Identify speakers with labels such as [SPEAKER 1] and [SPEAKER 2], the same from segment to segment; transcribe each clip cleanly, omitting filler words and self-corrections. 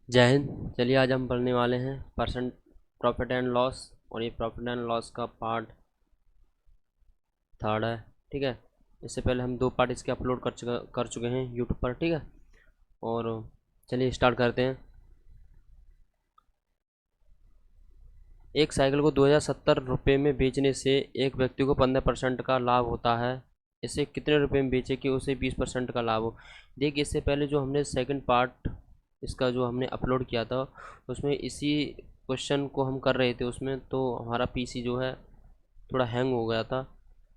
[SPEAKER 1] जय हिंद। चलिए आज हम पढ़ने वाले हैं परसेंट प्रॉफिट एंड लॉस, और ये प्रॉफिट एंड लॉस का पार्ट थर्ड है। ठीक है, इससे पहले हम 2 पार्ट इसके अपलोड कर चुके हैं यूट्यूब पर। ठीक है, और चलिए स्टार्ट करते हैं। एक साइकिल को 2070 रुपये में बेचने से एक व्यक्ति को 15% का लाभ होता है। इसे कितने रुपए में बेचे कि उसे 20% का लाभ हो। देखिए, इससे पहले जो हमने सेकंड पार्ट इसका जो हमने अपलोड किया था, उसमें इसी क्वेश्चन को हम कर रहे थे। उसमें तो हमारा पीसी जो है थोड़ा हैंग हो गया था।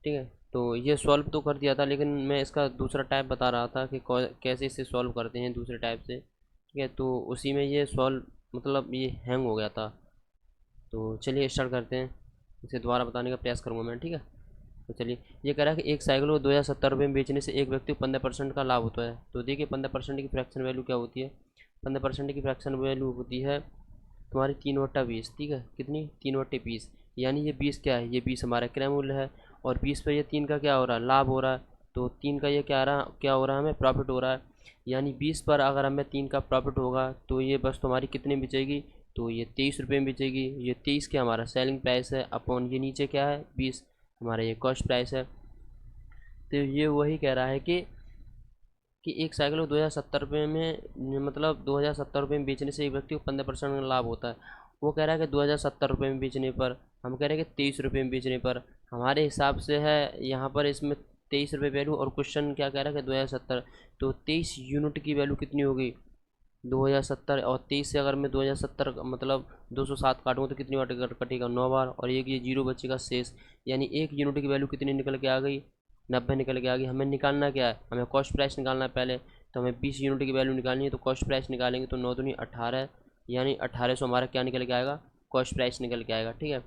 [SPEAKER 1] ठीक है, तो ये सॉल्व तो कर दिया था, लेकिन मैं इसका दूसरा टाइप बता रहा था कि कैसे इसे सॉल्व करते हैं दूसरे टाइप से। ठीक है, तो उसी में ये सॉल्व मतलब ये हैंग हो गया था। तो चलिए स्टार्ट करते हैं, इसे दोबारा बताने का प्रयास करूँगा मैं। ठीक है, तो चलिए, ये कह रहा है कि एक साइकिल को 2070 रुपये में बेचने से एक व्यक्ति को 15% का लाभ होता है। तो देखिए, 15% की फ्रैक्शन वैल्यू क्या होती है। 15% की फ्रैक्शन वैल्यू होती है तुम्हारी 3/20। ठीक है, कितनी? 3/20। यानी ये 20 क्या है, ये 20 हमारा क्रय मूल्य है, और 20 पे ये 3 का क्या हो रहा है, लाभ हो रहा है। तो 3 का ये क्या हो रहा है, हमें प्रॉफिट हो रहा है। यानी 20 पर अगर हमें 3 का प्रॉफिट होगा तो ये बस तुम्हारी कितनी बिचेगी, तो ये 23 रुपये में बिचेगी। ये 23 क्या हमारा सेलिंग प्राइस है, अपॉन ये नीचे क्या है 20 हमारा ये कॉस्ट प्राइस है। तो ये वही कह रहा है कि एक साइकिल को 2070 रुपये में, मतलब 2070 रुपये में बेचने से एक व्यक्ति को 15% का लाभ होता है। वो कह रहा है कि 2070 रुपये में बेचने पर, हम कह रहे हैं कि 23 रुपये में बेचने पर। हमारे हिसाब से है यहाँ पर इसमें 23 रुपये वैल्यू, और क्वेश्चन क्या कह रहा है कि 2070, तो 23 यूनिट की वैल्यू कितनी होगी 2070। और 23 से अगर मैं 2070 मतलब 207 काटूँ तो कितनी बार कटेगा, 9 बार, और एक ये जीरो बचेगा शेष। यानी एक यूनिट की वैल्यू कितनी निकल के आ गई, 90 निकल के आ गई। हमें निकालना क्या है, हमें कॉस्ट प्राइस निकालना है पहले। तो हमें 20 यूनिट की वैल्यू निकालनी है, तो कॉस्ट प्राइस निकालेंगे तो 9 दूनी 18, यानी 1800 हमारा क्या निकल के आएगा, कॉस्ट प्राइस निकल के आएगा। ठीक है,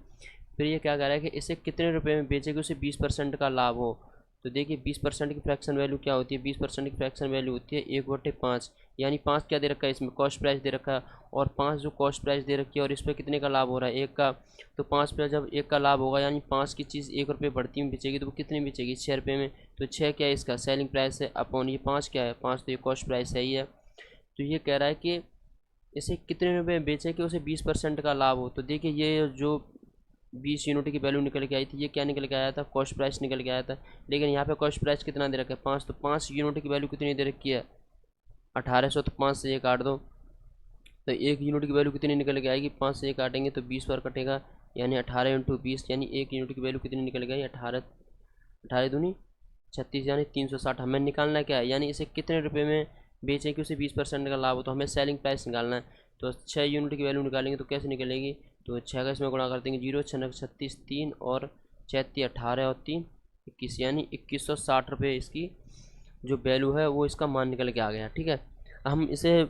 [SPEAKER 1] फिर ये क्या कह रहा है कि इसे कितने रुपए में बेचेगी उसे 20% का लाभ हो। तो देखिए, 20% की फ्रैक्शन वैल्यू क्या होती है, 20% की फ्रैक्शन वैल्यू होती है 1/5। यानी 5 क्या दे रखा है, इसमें कॉस्ट प्राइस दे रखा है, और 5 जो कॉस्ट प्राइस दे रखी है, और इस पर कितने का लाभ हो रहा है, 1 का। तो 5 पे जब 1 का लाभ होगा, यानी 5 की चीज़ 1 रुपये बढ़ती में बेचेगी, तो वो कितनी बेचेगी, 6 रुपये में। तो 6 क्या है इसका सेलिंग प्राइस है, अपॉन ये 5 क्या है, 5 तो ये कॉस्ट प्राइस है ही है। तो ये कह रहा है कि इसे कितने रुपए में बेचे कि उसे 20% का लाभ हो। तो देखिए, ये जो 20 यूनिट की वैल्यू निकल के आई थी, ये क्या निकल के आया था, कॉस्ट प्राइस निकल के आया था। लेकिन यहाँ पे कॉस्ट प्राइस कितना दे रखा है, 5। तो 5 यूनिट की वैल्यू कितनी दे रखी है, 1800। तो 5 से ये काट दो, तो 1 यूनिट की वैल्यू कितनी निकल के आएगी, 5 से ये काटेंगे तो 20 बार कटेगा, यानी 18 × 20, यानी 1 यूनिट की वैल्यू कितनी निकल गई, 18, 18 दूनी 36, यानी 360। हमें निकालना क्या है, यानी इसे कितने रुपए में बेचें कि उसे 20% का लाभ हो। तो हमें सेलिंग प्राइस निकालना है। तो 6 यूनिट की वैल्यू निकालेंगे तो कैसे निकलेगी, तो 6 का इसमें गुणा कर देंगे, 0 6 36 3 और 36 18 और 3 21, यानी 2160 रुपये इसकी जो वैल्यू है वो इसका मान निकल के आ गया। ठीक है, हम इसे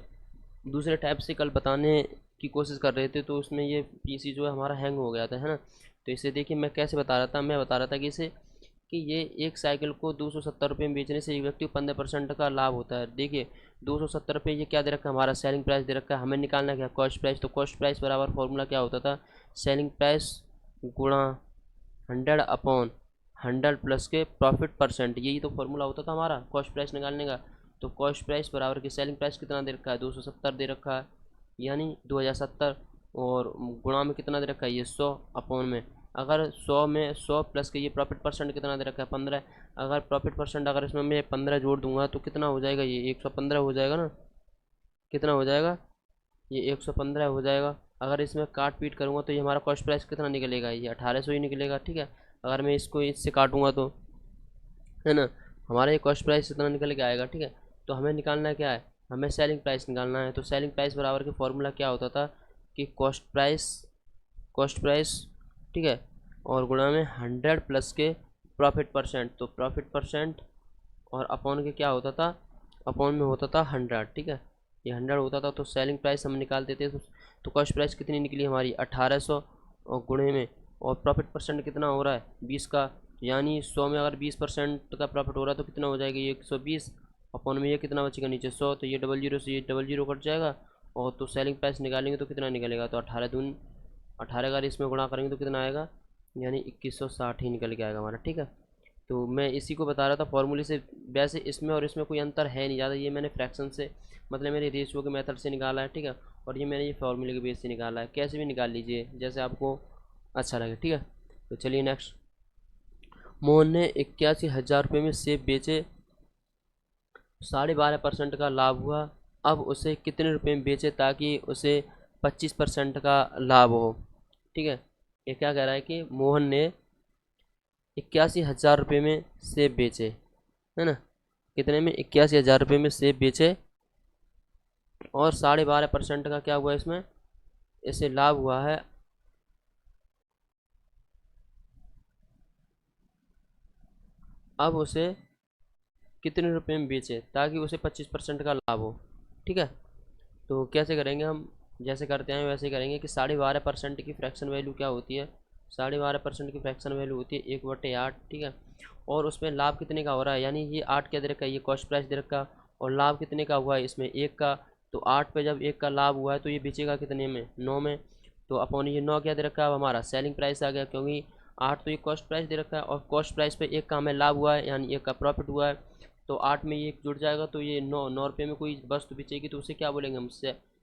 [SPEAKER 1] दूसरे टाइप से कल बताने की कोशिश कर रहे थे, तो उसमें ये पीसी जो है हमारा हैंग हो गया था, है ना। तो इसे देखिए, मैं कैसे बता रहा था, मैं बता रहा था कि इसे कि ये एक साइकिल को 270 रुपये में बेचने से एक व्यक्ति को 15% का लाभ होता है। देखिए, 270 रुपये ये क्या दे रखा है, हमारा सेलिंग प्राइस दे रखा है। हमें निकालना क्या, कॉस्ट प्राइस। तो कॉस्ट प्राइस बराबर फॉर्मूला क्या होता था, सेलिंग प्राइस गुणा 100/100 प्लस के प्रॉफिट परसेंट, यही तो फॉर्मूला होता था हमारा कॉस्ट प्राइस निकालने का। तो कॉस्ट प्राइस बराबर की सेलिंग प्राइस कितना दे रखा है, 270 दे रखा है, यानी 2070, और गुणा में कितना दे रखा है, ये 100 अपॉन में। अगर 100 में 100 प्लस के ये प्रॉफिट परसेंट कितना दे रखा है, 15। अगर प्रॉफिट परसेंट अगर इसमें मैं 15 जोड़ दूंगा तो कितना हो जाएगा, ये 115 हो जाएगा ना। कितना हो जाएगा, ये 115 हो जाएगा। अगर इसमें काट पीट करूँगा तो ये हमारा कॉस्ट प्राइस कितना निकलेगा, ये 1800 ही निकलेगा। ठीक है, अगर मैं इसको इससे काटूंगा तो, है ना, हमारा ये कॉस्ट प्राइस इतना निकल के आएगा। ठीक है, तो हमें निकालना क्या है, हमें सेलिंग प्राइस निकालना है। तो सेलिंग प्राइस बराबर के फॉर्मूला क्या होता था कि कॉस्ट प्राइस, ठीक है, और गुणा में 100 प्लस के प्रॉफिट परसेंट। तो प्रॉफिट परसेंट और अपॉन के क्या होता था, अपॉन में होता था 100। ठीक है, ये 100 होता था, तो सेलिंग प्राइस हम निकालते थे। तो कॉस्ट प्राइस कितनी निकली हमारी 1800, और गुणे में, और प्रॉफिट परसेंट कितना हो रहा है 20 का, यानी 100 में अगर 20% का प्रॉफिट हो रहा है तो कितना हो जाएगा, ये 120, अपॉन में ये कितना बचेगा नीचे 100, तो ये 00 से ये 00 कट जाएगा। और तो सेलिंग प्राइस निकालेंगे तो कितना निकलेगा, तो 18 अगर इसमें गुणा करेंगे तो कितना आएगा, यानी 2160 ही निकल के आएगा हमारा। ठीक है, तो मैं इसी को बता रहा था फॉर्मूले से। वैसे इसमें और इसमें कोई अंतर है नहीं ज़्यादा, ये मैंने फ्रैक्शन से मतलब मेरे रेशियो के मेथड से निकाला है। ठीक है, और ये मैंने ये फॉर्मूले के बेस से निकाला है, कैसे भी निकाल लीजिए जैसे आपको अच्छा लगे, ठीक है। तो चलिए नेक्स्ट, मोहन ने 81,000 रुपये में सेब बेचे, 12.5% का लाभ हुआ, अब उसे कितने रुपए में बेचे ताकि उसे 25% का लाभ हो। ठीक है, ये क्या कह रहा है कि मोहन ने 81,000 रुपये में सेब बेचे, है ना, कितने में, 81,000 रुपये में सेब बेचे, और 12.5% का क्या हुआ इसमें, इसे लाभ हुआ है। अब उसे कितने रुपए में बेचे ताकि उसे 25% का लाभ हो। ठीक है, तो कैसे करेंगे हम, जैसे करते हैं वैसे ही करेंगे कि 12.5% की फ्रैक्शन वैल्यू क्या होती है, 12.5% की फ्रैक्शन वैल्यू होती है 1/8। ठीक है, और उसमें लाभ कितने का हो रहा है, यानी ये 8 क्या दे रखा है, ये कॉस्ट प्राइस दे रखा, और लाभ कितने का हुआ है इसमें 1 का, तो 8 पे जब 1 का लाभ हुआ है तो ये बेचेगा कितने में, 9 में। तो अपॉन ये 9 क्या दे रखा है, अब हमारा सेलिंग प्राइस आ गया, क्योंकि 8 तो ये कॉस्ट प्राइस दे रखा है और कॉस्ट प्राइस पे 1 का हमें लाभ हुआ है, यानी 1 का प्रॉफिट हुआ है। तो 8 में ये जुड़ जाएगा, तो ये 9 रुपये में कोई वस्तु बेचेगी तो उसे क्या बोलेंगे हम,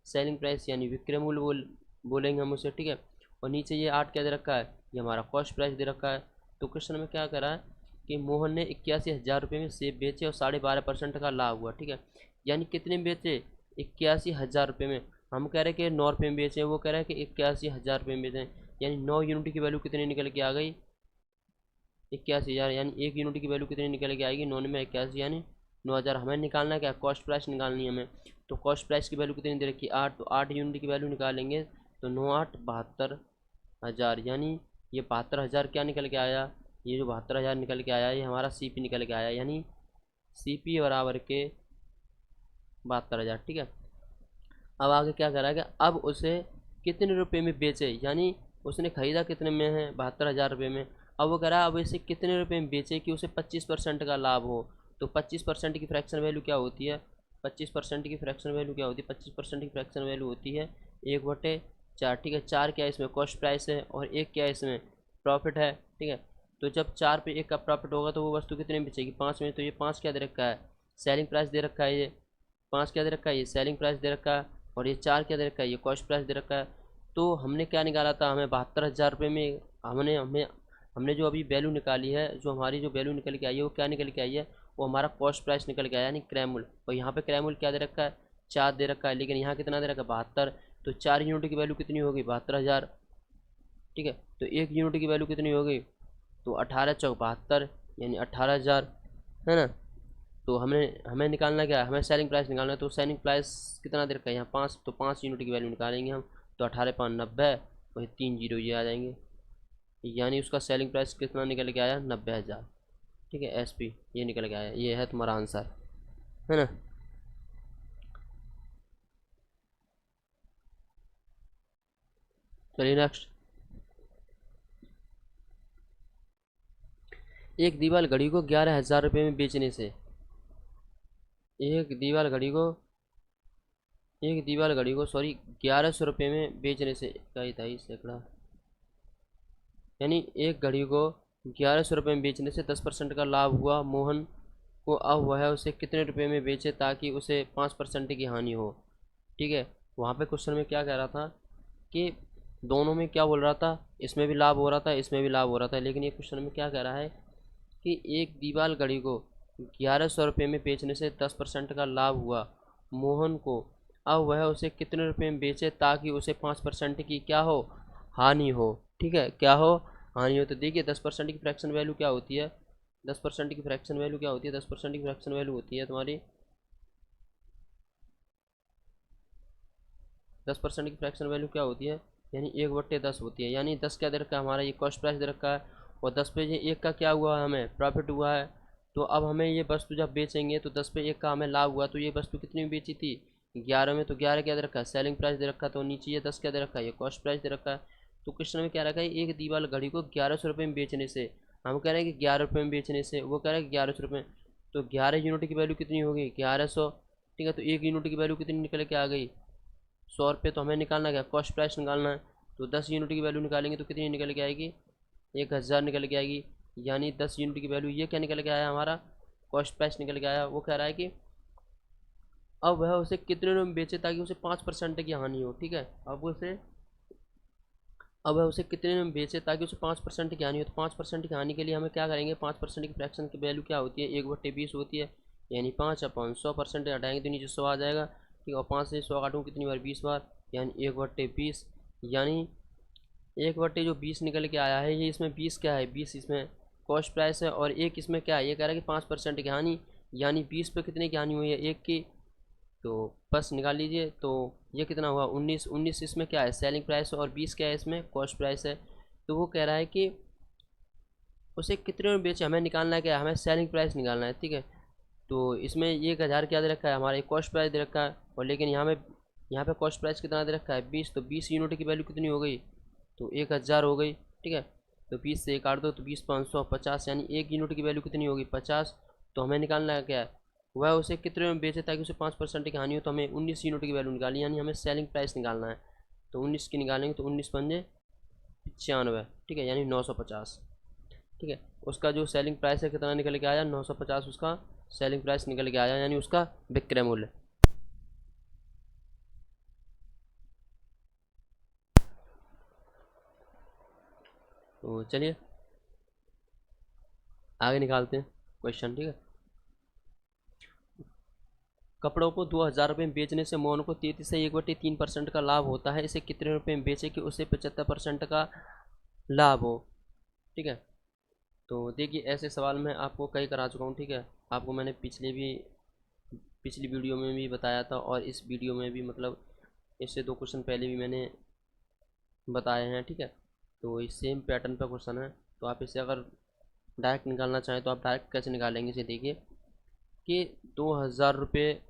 [SPEAKER 1] सेलिंग प्राइस यानी विक्रय मूल्य बोलेंगे हम उसे। ठीक है, और नीचे ये 8 क्या दे रखा है, ये हमारा कॉस्ट प्राइस दे रखा है। तो क्वेश्चन में क्या करा है कि मोहन ने 81,000 रुपये में सेब बेचे और 12.5% का लाभ हुआ। ठीक है, यानी कितने में बेचे, 81,000 रुपये में। हम कह रहे हैं कि 9 रुपये में बेचे, वो कह रहे हैं कि 81,000 रुपये में बेचें, यानी 9 यूनिट की वैल्यू कितनी निकल के आ गई, 81,000, यानी 1 यूनिट की वैल्यू कितनी निकल के आएगी, 9 में 81 यानी 9,000। हमें निकालना क्या, कॉस्ट प्राइस निकालनी है हमें। तो कॉस्ट प्राइस की वैल्यू कितनी दे रखी है, 8, तो 8 यूनिट की वैल्यू निकालेंगे तो 9 8 72,000, यानी ये 72,000 क्या निकल के आया, ये जो 72,000 निकल के आया ये हमारा CP निकल के आया, यानी CP बराबर के 72,000। ठीक है, अब आगे क्या करा कि अब उसे कितने रुपए में बेचे, यानी उसने खरीदा कितने में है, 72,000 रुपये में। अब वो कह रहा है अब इसे कितने रुपए में बेचे कि उसे 25% का लाभ हो। तो 25% की फ्रैक्शन वैल्यू क्या होती है, 25% की फ्रैक्शन वैल्यू क्या होती है, 25% की फ्रैक्शन वैल्यू होती है 1/4। ठीक है, 4 क्या है इसमें कॉस्ट प्राइस है और 1 क्या है इसमें प्रॉफिट है। ठीक है, तो जब 4 पे 1 का प्रॉफिट होगा तो वो वस्तु कितने में बेचेगी, 5 में। तो ये 5 क्या दे रखा है, सेलिंग प्राइस दे रखा है, ये 5 क्या दे रखा है, ये सेलिंग प्राइस दे रखा है, और ये 4 क्या दे रखा है, ये कॉस्ट प्राइस दे रखा है। तो हमने क्या निकाला था, हमें 72,000 रुपये में हमने हमें हमने जो अभी वैल्यू निकाली है, जो हमारी जो वैल्यू निकल के आई है वो क्या निकल के आई है, वो हमारा कॉस्ट प्राइस निकल के आया, यानी क्रय मूल्य। और यहाँ पे क्रय मूल्य क्या दे रखा है, 4 दे रखा है, लेकिन यहाँ कितना दे रखा है, 72। तो 4 यूनिट की वैल्यू कितनी होगी, 72,000। ठीक है, तो 1 यूनिट की वैल्यू कितनी होगी, तो 18 चौक 72, यानी 18,000, है ना। तो हमें हमें निकालना क्या है, हमें सेलिंग प्राइस निकालना है। तो सेलिंग प्राइस कितना दे रखा है यहाँ 5, तो 5 यूनिट की वैल्यू निकालेंगे हम। तो 18/5 90, वही 3 जीरो ये आ जाएंगे, यानी उसका सेलिंग प्राइस कितना निकल के आया, 90,000। ठीक है, SP ये निकल के आया, ये है तुम्हारा आंसर, है ना। चलिए नेक्स्ट, एक दीवार घड़ी को 11,000 रुपये में बेचने से, एक दीवार घड़ी को एक दीवार घड़ी को सॉरी 1,100 रुपये में बेचने से, इकाई 23 यानी एक घड़ी को 1,100 रुपये में बेचने से 10% का लाभ हुआ मोहन को। अब वह उसे कितने रुपए में बेचे ताकि उसे 5% की हानि हो। ठीक है, वहाँ पे क्वेश्चन में क्या कह रहा था कि दोनों में क्या बोल रहा था, इसमें भी लाभ हो रहा था, इसमें भी लाभ हो रहा था, लेकिन ये क्वेश्चन में क्या कह रहा है कि एक दीवार घड़ी को 1,100 रुपये में बेचने से 10% का लाभ हुआ मोहन को। अब वह उसे कितने रुपए में बेचे ताकि उसे 5% की क्या हो, हानि हो। ठीक है, क्या हो, हानि हो। तो देखिए 10% की फ्रैक्शन वैल्यू क्या होती है, 10% की फ्रैक्शन वैल्यू क्या होती है, 10% की फ्रैक्शन वैल्यू होती है तुम्हारी, 10% की फ्रैक्शन वैल्यू क्या होती है, यानी 1/10 होती है। यानी 10 क्या दे रखा है हमारा, ये कॉस्ट प्राइस दे रखा है, और 10 पे ये 1 का क्या हुआ है, हमें प्रॉफिट हुआ है। तो अब हमें ये वस्तु जब बेचेंगे तो 10 पे 1 का हमें लाभ हुआ, तो ये वस्तु कितनी में बेची थी, 11 में। तो 11 क्या दे रखा है, सेलिंग प्राइस दे रखा है, तो नीचे ये 10 क्या दे रखा है, ये कॉस्ट प्राइस दे रखा है। तो क्वेश्चन में क्या रखा है, एक दीवार घड़ी को 1,100 रुपये में बेचने से, हम कह रहे हैं कि 11 रुपये में बेचने से, वो कह रहे हैं कि 1,100 रुपये। तो 11 यूनिट की वैल्यू कितनी होगी, 1,100। ठीक है, तो 1 यूनिट की वैल्यू कितनी निकल के आ गई, 100 रुपये। तो हमें निकालना क्या, कॉस्ट प्राइस निकालना है। तो 10 यूनिट की वैल्यू निकालेंगे तो कितनी निकल के आएगी, 1,000 निकल के आएगी, यानी 10 यूनिट की वैल्यू, ये क्या निकल के आया हमारा, कॉस्ट प्राइस निकल के आया। वो कह रहा है कि अब वह उसे कितने में बेचे ताकि उसे 5% की हानि हो। ठीक है, अब वह उसे कितने में बेचे ताकि उसे 5% की हानि हो। तो 5% की हानि के लिए हमें क्या करेंगे, 5% की फ्रैक्शन की वैल्यू क्या होती है, 1/20 होती है, यानी 5/100% हटाएंगे तो नीचे 100 आ जाएगा। ठीक है, और 5 से 100 काटूँ कितनी बार, 20 बार, यानी 1/20, यानी 1/20 निकल के आया है। ये इसमें 20 क्या है, 20 इसमें कॉस्ट प्राइस है, और एक इसमें क्या है, ये कह रहा है कि 5% की हानि, यानी 20 पे कितने की हानि हुई है, एक की। तो बस निकाल लीजिए, तो ये कितना हुआ, 19। 19 इसमें क्या है, सेलिंग प्राइस है, और 20 क्या है, इसमें कॉस्ट प्राइस है। तो वो कह रहा है कि उसे कितने में बेचे, हमें निकालना है क्या, हमें सेलिंग प्राइस निकालना है। ठीक है, तो इसमें ये 1000 क्या दे रखा है, हमारा कॉस्ट प्राइस दे रखा है, और लेकिन यहाँ पे कॉस्ट प्राइस कितना दे रखा है, 20। तो 20 यूनिट की वैल्यू कितनी हो गई, तो 1000 हो गई। ठीक है, तो 20 से काट दो तो 20/550, यानी एक यूनिट की वैल्यू कितनी होगी, 50। तो हमें निकालना है क्या है, वह उसे कितने में बेचे ताकि उसे 5% की हानि हो। तो हमें 19 यूनिट की वैल्यू निकाली, यानी हमें सेलिंग प्राइस निकालना है। तो 19 की निकालेंगे तो 19×5 = 95। ठीक है, यानी 950। ठीक है, उसका जो सेलिंग प्राइस है कितना निकल के आया, 950 उसका सेलिंग प्राइस निकल के आया, यानी उसका विक्रय मूल्य। तो चलिए आगे निकालते हैं क्वेश्चन। ठीक है, कपड़ों को 2000 रुपये में बेचने से मोहन को 33 से 1/3% का लाभ होता है। इसे कितने रुपये में बेचे कि उसे 75% का लाभ हो। ठीक है, तो देखिए ऐसे सवाल मैं आपको कई करा चुका हूँ। ठीक है, आपको मैंने पिछली वीडियो में भी बताया था, और इस वीडियो में भी, मतलब इससे 2 क्वेश्चन पहले भी मैंने बताए हैं। ठीक है, तो इस सेम पैटर्न पर क्वेश्चन है। तो आप इसे अगर डायरेक्ट निकालना चाहें तो आप डायरेक्ट कैसे निकालेंगे, इसे देखिए कि 2000 रुपये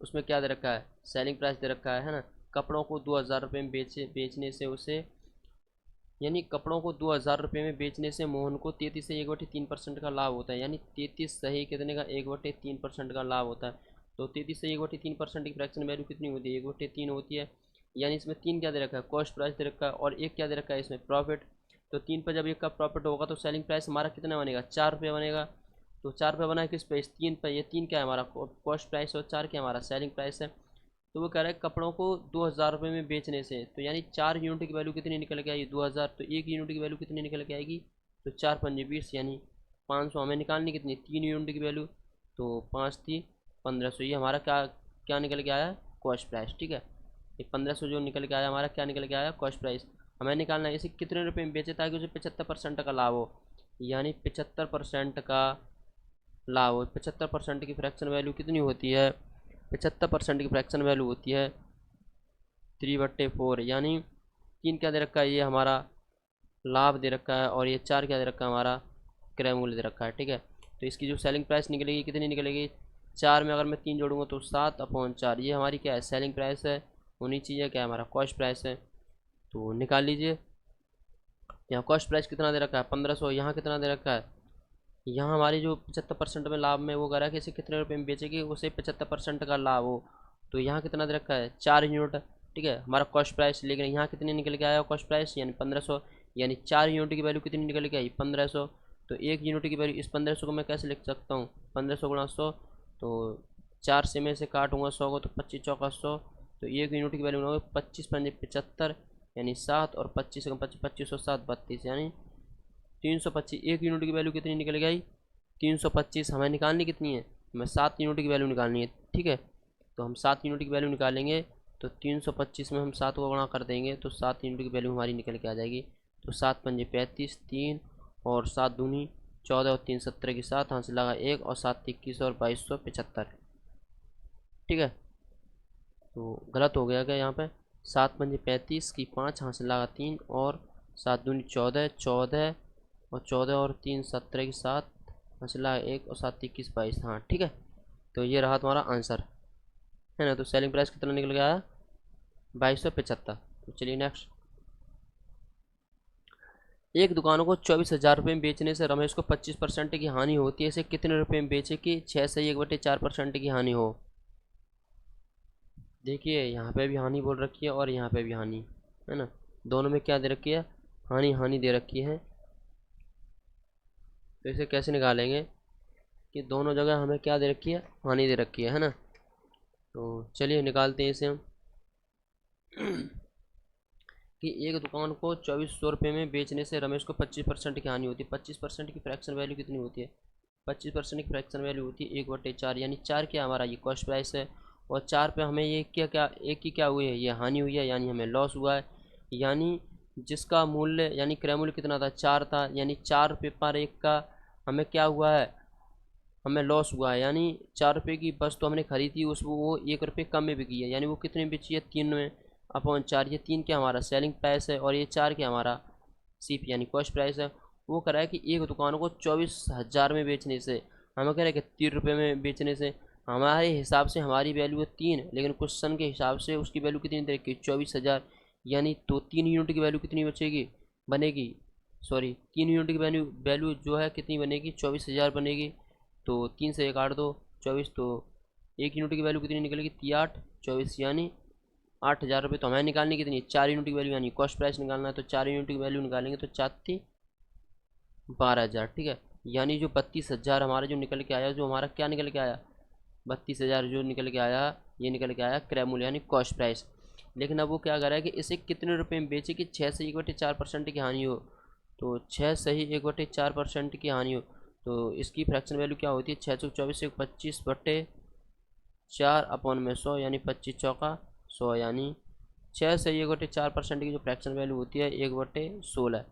[SPEAKER 1] उसमें क्या दे रखा है, सेलिंग प्राइस दे रखा है ना। कपड़ों को 2000 रुपये में बेचने से उसे, यानी कपड़ों को 2000 रुपये में बेचने से मोहन को 33 से 1/3% का लाभ होता है, यानी 33 सही कितने का, 1/3% का लाभ होता है। तो 33 से 1/3% की फ्रैक्शन वैल्यू कितनी होती है, 1/3 होती है। यानी इसमें 3 क्या दे रखा है, कॉस्ट प्राइस दे रखा है, और एक क्या दे रखा है इसमें, प्रॉफिट। तो 3 पर जब एक का प्रॉफिट होगा तो सेलिंग प्राइस हमारा कितना बनेगा, 4 रुपये बनेगा। तो 4 रुपये बना है किस पे, इस 3 पर। ये 3 क्या है हमारा कॉस्ट प्राइस, और 4 क्या हमारा सेलिंग प्राइस है। तो वो कह रहा है कपड़ों को 2000 रुपये में बेचने से, तो यानी 4 यूनिट की वैल्यू कितनी निकल के आएगी, 2000। तो एक यूनिट की वैल्यू कितनी निकल के आएगी, तो 4×5 = 20, यानी 500 हमें निकालनी कितनी, 3 यूनिट की वैल्यू। तो 5×3 = 1500, ये हमारा क्या क्या निकल के आया, कॉस्ट प्राइस। ठीक है, ये 1500 जो निकल के आया हमारा, क्या निकल के आया, कॉस्ट प्राइस। हमें निकालना है इसे कितने रुपये में बेचे ताकि उसे 75% का लाभ हो, यानी 75% का लाभ हो। 75% की फ्रैक्शन वैल्यू कितनी होती है, 75% की फ्रैक्शन वैल्यू होती है 3/4, यानी 3 क्या दे रखा है, ये हमारा लाभ दे रखा है, और ये 4 क्या दे रखा है, हमारा क्रय मूल्य दे रखा है। ठीक है, तो इसकी जो सेलिंग प्राइस निकलेगी कितनी निकलेगी, 4 में अगर मैं 3 जोड़ूंगा तो 7/4, ये हमारी क्या है, सेलिंग प्राइस है, होनी चाहिए क्या है, हमारा कॉस्ट प्राइस है। तो निकाल लीजिए, यहाँ कॉस्ट प्राइस कितना दे रखा है, 1500। यहाँ कितना दे रखा है, यहाँ हमारी जो 75% में लाभ में वो कह रहा है कि इसे कितने रुपए में बेचेगी, उसे 75% का लाभ हो। तो यहाँ कितना दे रखा है, 4 यूनिट। ठीक है, हमारा कॉस्ट प्राइस, लेकिन यहाँ कितने निकल के आया कॉस्ट प्राइस, यानी 1500, यानी 4 यूनिट की वैल्यू कितनी निकल के आई, 1500। तो एक यूनिट की वैल्यू, इस 1500 को मैं कैसे लिख सकता हूँ, 1500×100। तो 4 से मैं से काटूंगा 100 को, तो 25×4 = 100। तो एक यूनिट की वैल्यू होगी 25×5 = 75, यानी 7, और 25 से 25, 25 और 7 32, यानी 325। एक यूनिट की वैल्यू कितनी निकल गई, 325। हमें निकालनी कितनी है, हमें 7 यूनिट की वैल्यू निकालनी है। ठीक है, तो हम 7 यूनिट की वैल्यू निकालेंगे, तो 325 में हम 7 को गुणा कर देंगे तो 7 यूनिट की वैल्यू हमारी निकल के आ जाएगी। तो 7×5 = 35, 3 और 7×2 = 14, और 3 17 की 7, हाथ से लगा 1, और 7 21, और 2275। ठीक है, तो गलत हो गया क्या यहाँ पे, 7×35 की 5, हाथ से लगा 3, और 7×2 = 14, 14, और 14 और 3 17 की 7, मसला 1, और 7 21 22। हाँ ठीक है, तो ये रहा तुम्हारा आंसर, है ना। तो सेलिंग प्राइस कितना निकल गया, 2275। तो चलिए नेक्स्ट, एक दुकानों को 24,000 रुपये में बेचने से रमेश को 25% की हानि होती है। इसे कितने रुपये में बेचे कि 6 से 1/4% की हानि हो। देखिए यहाँ पे भी हानि बोल रखी है, और यहाँ पे भी हानि, है ना। दोनों में क्या दे रखी है, हानि हानि दे रखी है। तो इसे कैसे निकालेंगे कि दोनों जगह हमें क्या दे रखी है, हानि दे रखी है ना। तो चलिए निकालते हैं इसे हम कि एक दुकान को 2400 रुपये में बेचने से रमेश को 25% की हानि होती है। 25% की फ्रैक्शन वैल्यू कितनी होती है? 25% की फ्रैक्शन वैल्यू होती है 1/4, यानी 4 क्या हमारा ये कॉस्ट प्राइस है, और 4 पे हमें ये क्या क्या एक की क्या हुई है, ये हानि हुई है, यानी हमें लॉस हुआ है। यानी जिसका मूल्य यानी क्रय मूल्य कितना था? 4 था, यानी 4 पेपर एक का हमें क्या हुआ है? हमें लॉस हुआ है। यानी 4 रुपये की वस्तु हमने खरीदी, उसको वो 1 रुपये कम में बिकी है, यानी वो कितने में बेची है? 3 में अपॉन 4। ये 3 क्या हमारा सेलिंग प्राइस है, और ये 4 क्या हमारा सीपी यानी कॉस्ट प्राइस है। वो कह रहा है कि एक दुकान को 24,000 में बेचने से, हमें कह रहा है कि 3 रुपये में बेचने से हमारे हिसाब से हमारी वैल्यू है 3, लेकिन क्वेश्चन के हिसाब से उसकी वैल्यू कितनी दे रखी है? 24,000। यानी तो 3 यूनिट की वैल्यू कितनी बचेगी बनेगी? सॉरी, 3 यूनिट की वैल्यू वैल्यू जो है कितनी बनेगी? 24,000 बनेगी। तो 3 से 1 काट दो, 24, तो 1 यूनिट की वैल्यू कितनी निकलेगी? 3 8 24, यानी 8,000 रुपये। तो हमें निकालनी कितनी है? 4 यूनिट की वैल्यू, यानी कॉस्ट प्राइस निकालना है। तो 4 यूनिट की वैल्यू निकालेंगे तो 4×3 12,000, ठीक है। यानी जो 32,000 हमारा जो निकल के आया, जो हमारा क्या निकल के आया? 32,000 जो निकल के आया, ये निकल के आया क्रय मूल्य यानी कॉस्ट प्राइस। लेकिन अब वो क्या कर रहा है कि इसे कितने रुपए में बेचे कि 6 से 1/4% की हानि हो। तो 6 से ही 1/4% की हानि हो, तो इसकी फ्रैक्शन वैल्यू क्या होती है? 6 चौक 24 से 25/4 अपॉन में 100, यानी 25 चौका 100, यानी 6 से 1/4% की जो फ्रैक्शन वैल्यू होती है 1/16,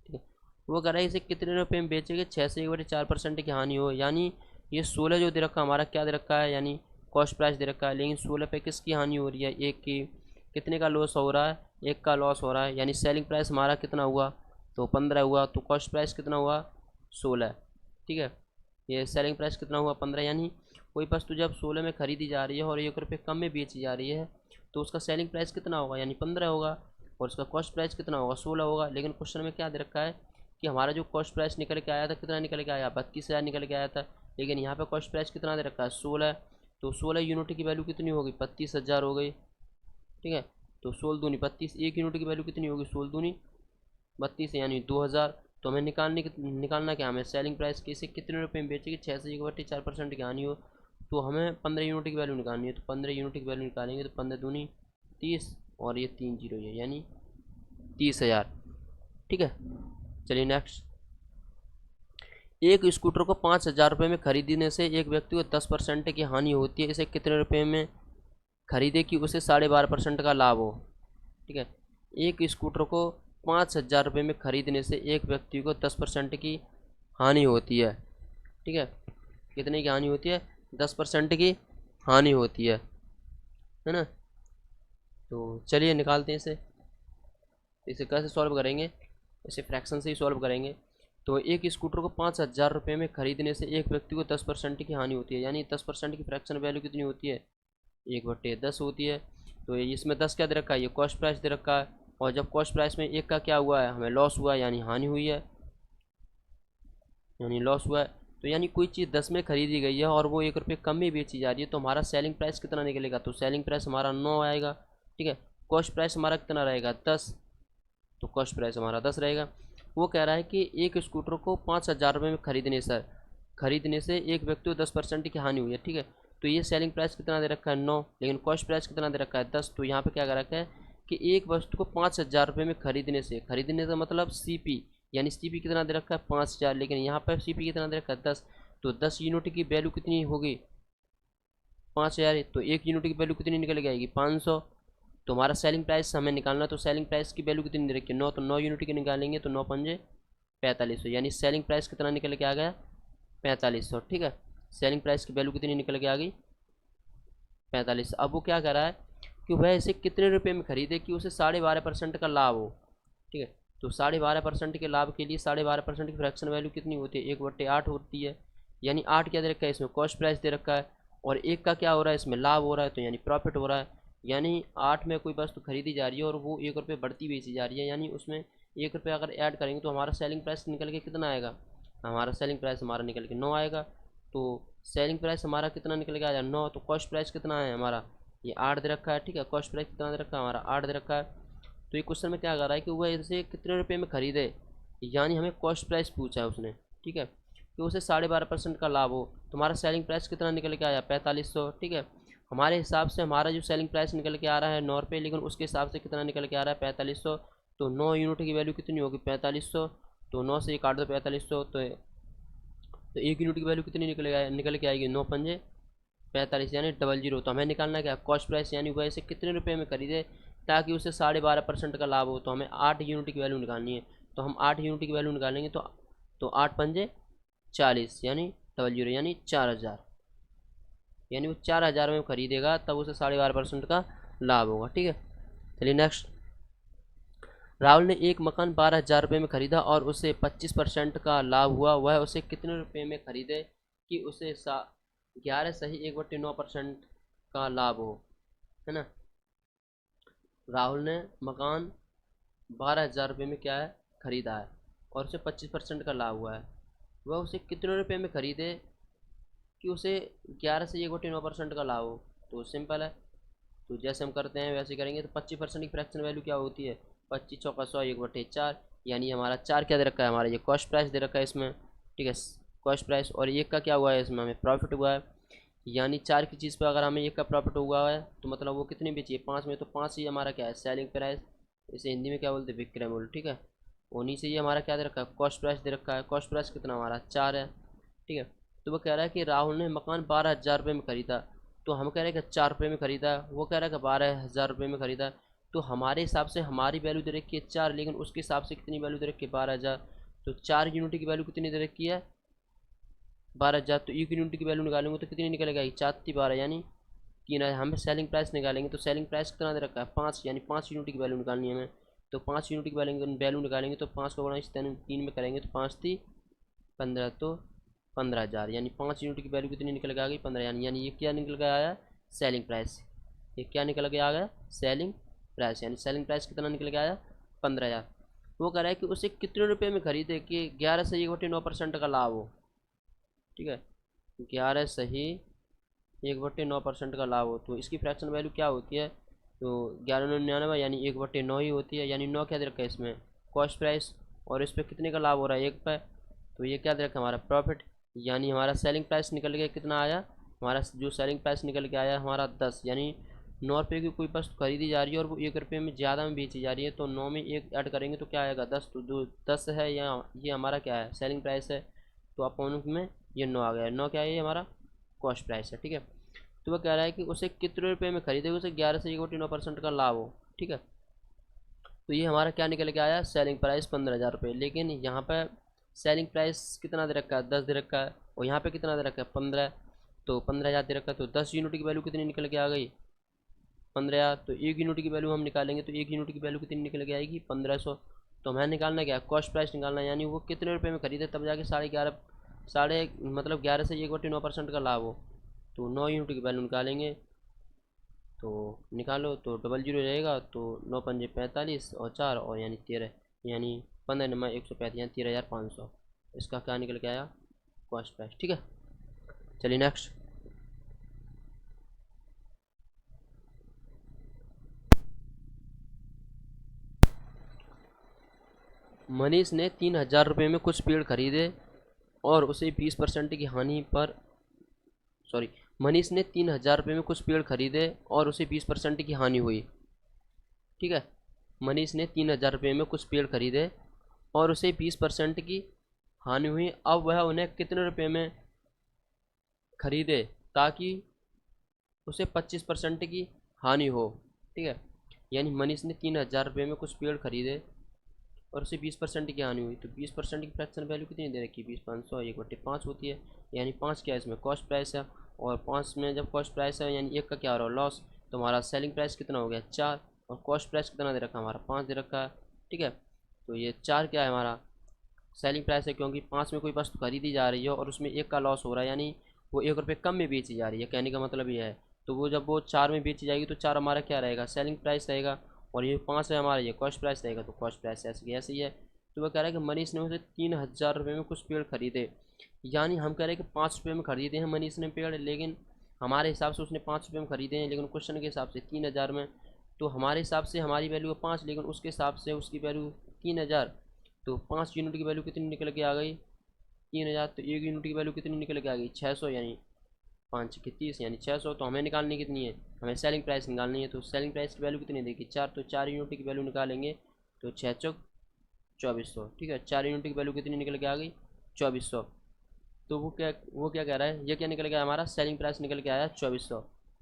[SPEAKER 1] ठीक है। वो कह रहा है इसे कितने रुपए में बेचेंगे? 6 से 1/4% की हानि हो, यानी ये 16 जो दे रखा है हमारा क्या दे रखा है? यानी कॉस्ट प्राइस दे रखा है, लेकिन 16 पे किसकी हानि हो रही है? एक की। कितने का लॉस हो रहा है? एक का लॉस हो रहा है, यानी सेलिंग प्राइस हमारा कितना हुआ? तो 15 हुआ, तो कॉस्ट प्राइस कितना हुआ? 16, ठीक है। ये सेलिंग प्राइस कितना हुआ? 15। यानी कोई वस्तु जब 16 में खरीदी जा रही है और 1 रुपये कम में बेची जा रही है, तो उसका सेलिंग प्राइस कितना होगा? यानी 15 होगा, और उसका कॉस्ट प्राइस कितना होगा? 16 होगा। लेकिन क्वेश्चन में क्या दे रखा है कि हमारा जो कॉस्ट प्राइस निकल के आया था कितना निकल के आया? 32,000 निकल के आया था, लेकिन यहाँ पे कॉस्ट प्राइस कितना दे रखा है? 16। तो 16 यूनिट की वैल्यू कितनी होगी? 32,000 हो गई, ठीक है। तो 16 दूनी 32, एक यूनिट की वैल्यू कितनी होगी? 16 दूनी 32, यानी 2,000। तो हमें निकालना क्या? हमें सेलिंग प्राइस की इसे कितने रुपए में बेचेगी? 6 से 1/4% की हानि हो, तो हमें 15 यूनिट की वैल्यू निकालनी है। तो 15 यूनिट की वैल्यू निकालेंगे तो 15 दूनी 30, और ये 3 जीरो है, यानी 30,000, ठीक है। चलिए नेक्स्ट। एक स्कूटर को 5,000 रुपये में खरीदने से एक व्यक्ति को 10% की हानि होती है, इसे कितने रुपए में खरीदे कि उसे 12.5% का लाभ हो? ठीक है। एक स्कूटर को 5,000 रुपये में खरीदने से एक व्यक्ति को 10% की हानि होती है, ठीक है। कितने की हानि होती है? 10% की हानि होती है ना। तो चलिए निकालते हैं इसे। इसे कैसे सॉल्व करेंगे? इसे फ्रैक्शन से ही सॉल्व करेंगे। तो एक स्कूटर को 5,000 रुपये में खरीदने से एक व्यक्ति को 10% की हानि होती है, यानी 10% की फ्रैक्शन वैल्यू कितनी होती है? 1/10 होती है। तो इसमें 10 क्या दे रखा है? ये कॉस्ट प्राइस दे रखा है, और जब कॉस्ट प्राइस में एक का क्या हुआ है? हमें लॉस हुआ है, यानी हानि हुई है, यानी लॉस हुआ है। तो यानी कोई चीज़ 10 में खरीदी गई है और वो 1 रुपये कम में बेची जा रही है, तो हमारा सेलिंग प्राइस कितना निकलेगा? तो सेलिंग प्राइस हमारा 9 आएगा, ठीक है। कॉस्ट प्राइस हमारा कितना रहेगा? 10, तो कॉस्ट प्राइस हमारा 10 रहेगा। वो कह रहा है कि एक स्कूटर को 5,000 रुपये में खरीदने से एक व्यक्ति को 10% की हानि हुई है, ठीक है। तो ये सेलिंग प्राइस कितना दे रखा है? 9, लेकिन कॉस्ट प्राइस कितना दे रखा है? 10। तो यहाँ पे क्या कर रखा है कि एक वस्तु को 5,000 रुपये में खरीदने का मतलब सीपी, यानी सीपी कितना दे रखा है? 5,000, लेकिन यहाँ पर सीपी कितना दे रखा है? 10। तो 10 यूनिट की वैल्यू कितनी होगी? 5,000। तो एक यूनिट की वैल्यू कितनी निकल के आएगी? 500। तो हमारा सेलिंग प्राइस हमें निकालना, तो सेलिंग प्राइस की वैल्यू कितनी दे रखी है? 9। तो 9 यूनिट की निकालेंगे तो 9×5 4500, यानी सेलिंग प्राइस कितना निकल के आ गया? 4500, ठीक है। सेलिंग प्राइस की वैल्यू कितनी निकल के आ गई? 4500। अब वो क्या कर रहा है कि वह इसे कितने रुपए में खरीदे कि उसे 12.5% का लाभ हो, ठीक है। तो 12.5% के लाभ के लिए 12.5% की फ्रैक्शन वैल्यू कितनी होती है? 1/8 होती है, यानी 8 क्या दे रखा है? इसमें कॉस्ट प्राइस दे रखा है, और एक का क्या हो रहा है? इसमें लाभ हो रहा है, तो यानी प्रॉफिट हो रहा है। यानी 8 में कोई वस्तु खरीदी जा रही है और वो 1 रुपये बढ़ती बेची जा रही है, यानी उसमें 1 रुपये अगर ऐड करेंगे तो हमारा सेलिंग प्राइस निकल के कितना आएगा? हमारा सेलिंग प्राइस हमारा निकल के 9 आएगा। तो सेलिंग प्राइस हमारा कितना निकल के आया? 9। तो कॉस्ट प्राइस कितना है हमारा? ये 8 दे रखा है, ठीक है। कॉस्ट प्राइस कितना दे रखा है? हमारा 8 दे रखा है। तो ये क्वेश्चन में क्या कर रहा है कि वह इसे कितने रुपये में खरीदे, यानी हमें कॉस्ट प्राइस पूछा है उसने, ठीक है, कि उसे 12.5% का लाभ हो। तो हमारा सेलिंग प्राइस कितना निकल के आया? 4500, ठीक है। हमारे हिसाब से हमारा जो सेलिंग प्राइस निकल के आ रहा है 9 रुपये, लेकिन उसके हिसाब से कितना निकल के आ रहा है 4500। तो 9 यूनिट की वैल्यू कितनी होगी 4500। तो 9 से ये काट दो 4500, तो 1 यूनिट की वैल्यू कितनी निकल के आएगी 9 पंजे 45 यानी 00। तो हमें निकालना क्या कॉस्ट प्राइस, यानी वह इसे कितने रुपए में खरीदे ताकि उसे 12.5% का लाभ हो। तो हमें 8 यूनिट की वैल्यू निकालनी है। तो हम 8 यूनिट की वैल्यू निकालेंगे तो 8 पंजे 40 यानी 00 यानी 4000, यानी वो 4000 में खरीदेगा तब उसे 12.5% का लाभ होगा। ठीक है, चलिए नेक्स्ट। राहुल ने एक मकान 12,000 रुपये में खरीदा और उसे 25% का लाभ हुआ। वह उसे कितने रुपए में खरीदे कि उसे 11 सही 1/9% का लाभ हो, है ना। राहुल ने मकान 12,000 रुपये में क्या है खरीदा है और उसे 25% का लाभ हुआ है। वह उसे कितने रुपए में खरीदे कि उसे 11 से 1/9% का लाभ हो। तो सिंपल है, तो जैसे हम करते हैं वैसे करेंगे। तो 25% की फ्रैक्शन वैल्यू क्या होती है 25 चौका 100 1/4, यानी हमारा 4 क्या दे रखा है हमारा ये कॉस्ट प्राइस दे रखा है इसमें। ठीक है, कॉस्ट प्राइस, और 1 का क्या हुआ है इसमें हमें प्रॉफिट हुआ है। यानी 4 की चीज़ पर अगर हमें 1 का प्रॉफिट हुआ है तो मतलब वो कितनी बेची है 5 में, तो 5 ही हमारा क्या है सेलिंग प्राइस, इसे हिंदी में क्या बोलते हैं विक्रय मूल्य। ठीक है, और नीचे ये हमारा क्या दे रखा है कॉस्ट प्राइस दे रखा है। कॉस्ट प्राइस कितना हमारा 4 है। ठीक है, तो वो कह रहा है कि राहुल ने मकान 12,000 रुपये में खरीदा। तो हम कह रहे हैं कि 4 रुपये में खरीदा, वो कह रहा है कि 12,000 रुपये में खरीदा। तो हमारे हिसाब से हमारी वैल्यू दे रखी है 4, लेकिन उसके हिसाब से कितनी वैल्यू दे रखी है 12,000। तो 4 यूनिट की वैल्यू कितनी दे रखी है 12,000। तो 1 यूनिट की वैल्यू निकालेंगे तो कितनी निकलेगा 4×3 = 12 यानी 3,000। हम सेलिंग प्राइस निकालेंगे तो सेलिंग प्राइस कितना दे रखा है 5, यानी 5 यूनिट की वैल्यू निकालनी है हमें। तो 5 यूनिट की वैल्यू निकालेंगे तो 5 को गुणा इस 3 में करेंगे तो 5×3 = 15, तो 15,000, यानी 5 यूनिट की वैल्यू कितनी निकल के आ गई 15, यानी ये क्या निकल के आया सेलिंग प्राइस। ये क्या निकल के आ गया सेलिंग प्राइस, यानी सेलिंग प्राइस कितना निकल के आया 15,000। वो कह रहा है कि उसे कितने रुपए में खरीदे कि 11 से 1/9% का लाभ हो। ठीक है, 11 सही 1/9% का लाभ हो। तो इसकी फ्रैक्शन वैल्यू क्या होती है तो 11×9 = 99, यानी 1/9 ही होती है। यानी 9 क्या दे रखा है इसमें कॉस्ट प्राइस, और इस पर कितने का लाभ हो रहा है 1 पे, तो ये क्या दे रखा है हमारा प्रॉफिट। यानी हमारा सेलिंग प्राइस निकल के कितना आया, हमारा जो सेलिंग प्राइस निकल के आया हमारा 10, यानी 9 रुपये की कोई वस्तु खरीदी जा रही है और वो 1 रुपये में ज़्यादा में बेची जा रही है। तो 9 में 1 ऐड करेंगे तो क्या आएगा 10, तो जो 10 है या ये हमारा क्या है सेलिंग प्राइस है। तो अपॉन में ये 9 आ गया, 9 क्या है ये हमारा कॉस्ट प्राइस है। ठीक है, तो वह कह रहा है कि उसे कितने रुपये में खरीदे उसे 11 से 1/9% का लाभ हो। ठीक है, तो ये हमारा क्या निकल के आया सेलिंग प्राइस 15,000 रुपये। लेकिन यहाँ पर सेलिंग प्राइस कितना दे रखा है 10 दे रखा है, और यहाँ पे कितना दे रखा है 15, तो 15,000 दे रखा है। तो 10 यूनिट की वैल्यू कितनी निकल के आ गई 15,000। तो 1 यूनिट की वैल्यू हम निकालेंगे तो 1 यूनिट की वैल्यू कितनी निकल के आएगी 1500। तो हमें निकालना क्या है कॉस्ट प्राइस निकालना है, यानी वो कितने रुपये में खरीदे तब जाके 11.5 साढ़े मतलब 11 से 1/9% का लाभ हो। तो 9 यूनिट की वैल्यू निकालेंगे तो निकालो तो 00 रहेगा। तो 9 पंजे 45 और 4 और यानी 13, यानी 15 नंबर 135 यानी 13,500। इसका क्या निकल के आया कॉस्ट प्राइस। ठीक है, चलिए नेक्स्ट। मनीष ने 3,000 रुपये में कुछ पेड़ खरीदे और उसे 20% की हानि पर सॉरी मनीष ने 3,000 रुपये में कुछ पेड़ खरीदे और उसे 20% की हानि हुई। ठीक है, मनीष ने 3,000 रुपये में कुछ पेड़ खरीदे और उसे 20% की हानि हुई। अब वह उन्हें कितने रुपए में खरीदे ताकि उसे 25% की हानि हो। ठीक है, यानी मनीष ने 3,000 रुपये में कुछ पेड़ खरीदे और उसे 20% की हानि हुई। तो 20% की फ्रैक्शन वैल्यू कितनी दे रखी है 20 500 1/5 होती है। यानी 5 क्या है इसमें कॉस्ट प्राइस है, और 5 में जब कॉस्ट प्राइस है यानी 1 का क्या हो रहा है लॉस। तो हमारा सेलिंग प्राइस कितना हो गया 4, और कॉस्ट प्राइस कितना दे रखा है हमारा 5 दे रखा है। ठीक है, तो ये 4 क्या है हमारा सेलिंग प्राइस है, क्योंकि 5 में कोई वस्तु खरीदी जा रही है और उसमें 1 का लॉस हो रहा है, यानी वो 1 रुपये कम में बेची जा रही है, कहने का मतलब ये है। तो वो जब वो 4 में बेची जाएगी तो 4 हमारा क्या रहेगा सेलिंग प्राइस रहेगा, और ये 5 है हमारा ये कॉस्ट प्राइस रहेगा। तो कॉस्ट प्राइस ऐसे ही है। तो वह कह रहा है कि मनीष ने उसे 3,000 रुपये में कुछ पेड़ खरीदे, यानी हम कह रहे हैं कि 5 रुपये में खरीदे हैं मनीष ने पेड़, लेकिन हमारे हिसाब से उसने 5 रुपये में खरीदे हैं, लेकिन क्वेश्चन के हिसाब से 3,000 में। तो हमारे हिसाब से हमारी वैल्यू है 5, लेकिन उसके हिसाब से उसकी वैल्यू 3,000। तो 5 यूनिट की वैल्यू कितनी निकल के आ गई 3,000। तो 1 यूनिट की वैल्यू कितनी निकल के आ गई 600, यानी 5 की 30 यानी 600। तो हमें निकालनी कितनी है, हमें सेलिंग प्राइस निकालनी है। तो सेलिंग प्राइस की वैल्यू कितनी देखिए 4, तो 4 यूनिट की वैल्यू निकालेंगे तो 6 चौक 2400। ठीक है, 4 यूनिट की वैल्यू कितनी निकल के आ गई 2400। तो वो क्या कह रहा है, ये क्या निकल गया हमारा सेलिंग प्राइस निकल के आया 2400।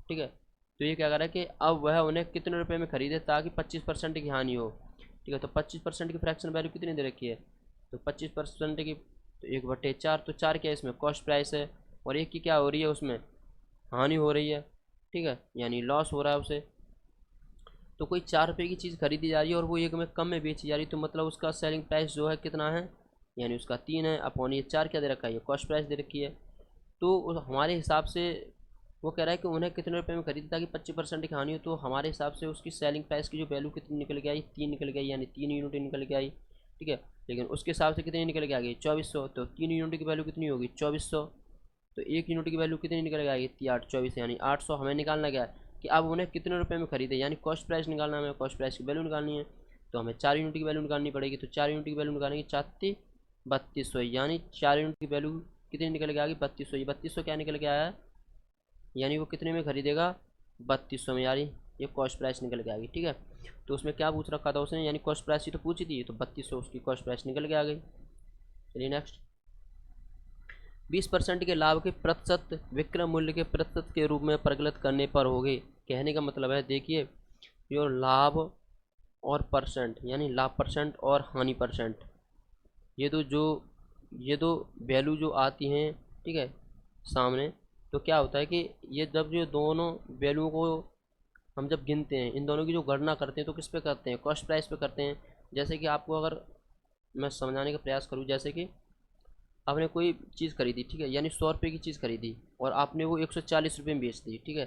[SPEAKER 1] ठीक है, तो ये क्या कह रहा है कि अब वह उन्हें कितने रुपए में खरीदे ताकि 25% की हानि हो। ठीक है, तो 25% की फ्रैक्शन वैल्यू कितनी दे रखी है, तो 25% की तो 1/4। तो 4 क्या है इसमें कॉस्ट प्राइस है, और एक की क्या हो रही है उसमें हानि हो रही है। ठीक है, यानी लॉस हो रहा है उसे। तो कोई 4 रुपये की चीज़ खरीदी जा रही है और वो 1 में कम में बेची जा रही है, तो मतलब उसका सेलिंग प्राइस जो है कितना है, यानी उसका 3 है अपॉन ये 4 क्या दे रखा है, ये कॉस्ट प्राइस दे रखी है। तो हमारे हिसाब से वो कह रहा है कि उन्हें कितने रुपए में खरीदी ताकि 25% की हानि हो। तो हमारे हिसाब से उसकी सेलिंग प्राइस की जो वैल्यू कितनी निकल के आई 3 निकल के आई, यानी 3 यूनिट निकल के आई। ठीक है, लेकिन उसके हिसाब से कितनी निकल के आ गई 2400। तो 3 यूनिट की वैल्यू कितनी होगी 2400। तो 1 यूनिट की वैल्यू कितनी निकल के आएगी 3 8 24, यानी 800। हमें निकालना क्या है कि अब उन्हें कितने रुपए में खरीदे, यानी कॉस्ट प्राइस निकालना है, हमें कॉस्ट प्राइस की वैल्यू निकालनी है। तो हमें 4 यूनिट की वैल्यू निकालनी पड़ेगी। तो 4 यूनिट की वैल्यू निकालेंगे 4×3 = 3200, यानी 4 यूनिट की वैल्यू कितनी निकल के आ गई 3200। ये 3200 क्या निकल के आया है, यानी वो कितने में खरीदेगा 3200 में, यानी ये कॉस्ट प्राइस निकल के आ गई। ठीक है, तो उसमें क्या पूछ रखा था उसने, यानी कॉस्ट प्राइस ही तो पूछी थी, तो 3200 उसकी कॉस्ट प्राइस निकल के आ गई। चलिए नेक्स्ट, 20% के लाभ के प्रतिशत विक्रय मूल्य के प्रतिशत के रूप में परिकलित करने पर होगी। कहने का मतलब है देखिए, जो लाभ और परसेंट, यानी लाभ परसेंट और हानि परसेंट, ये तो जो ये दो वैल्यू जो आती हैं, ठीक है, सामने, तो क्या होता है कि ये जब ये दोनों वैल्यू को हम जब गिनते हैं, इन दोनों की जो गणना करते हैं तो किस पे करते हैं, कॉस्ट प्राइस पे करते हैं। जैसे कि आपको अगर मैं समझाने का प्रयास करूँ, जैसे कि आपने कोई चीज़ खरीदी, ठीक है, यानी 100 रुपये की चीज़ खरीदी और आपने वो 140 रुपये में बेच दी। ठीक है,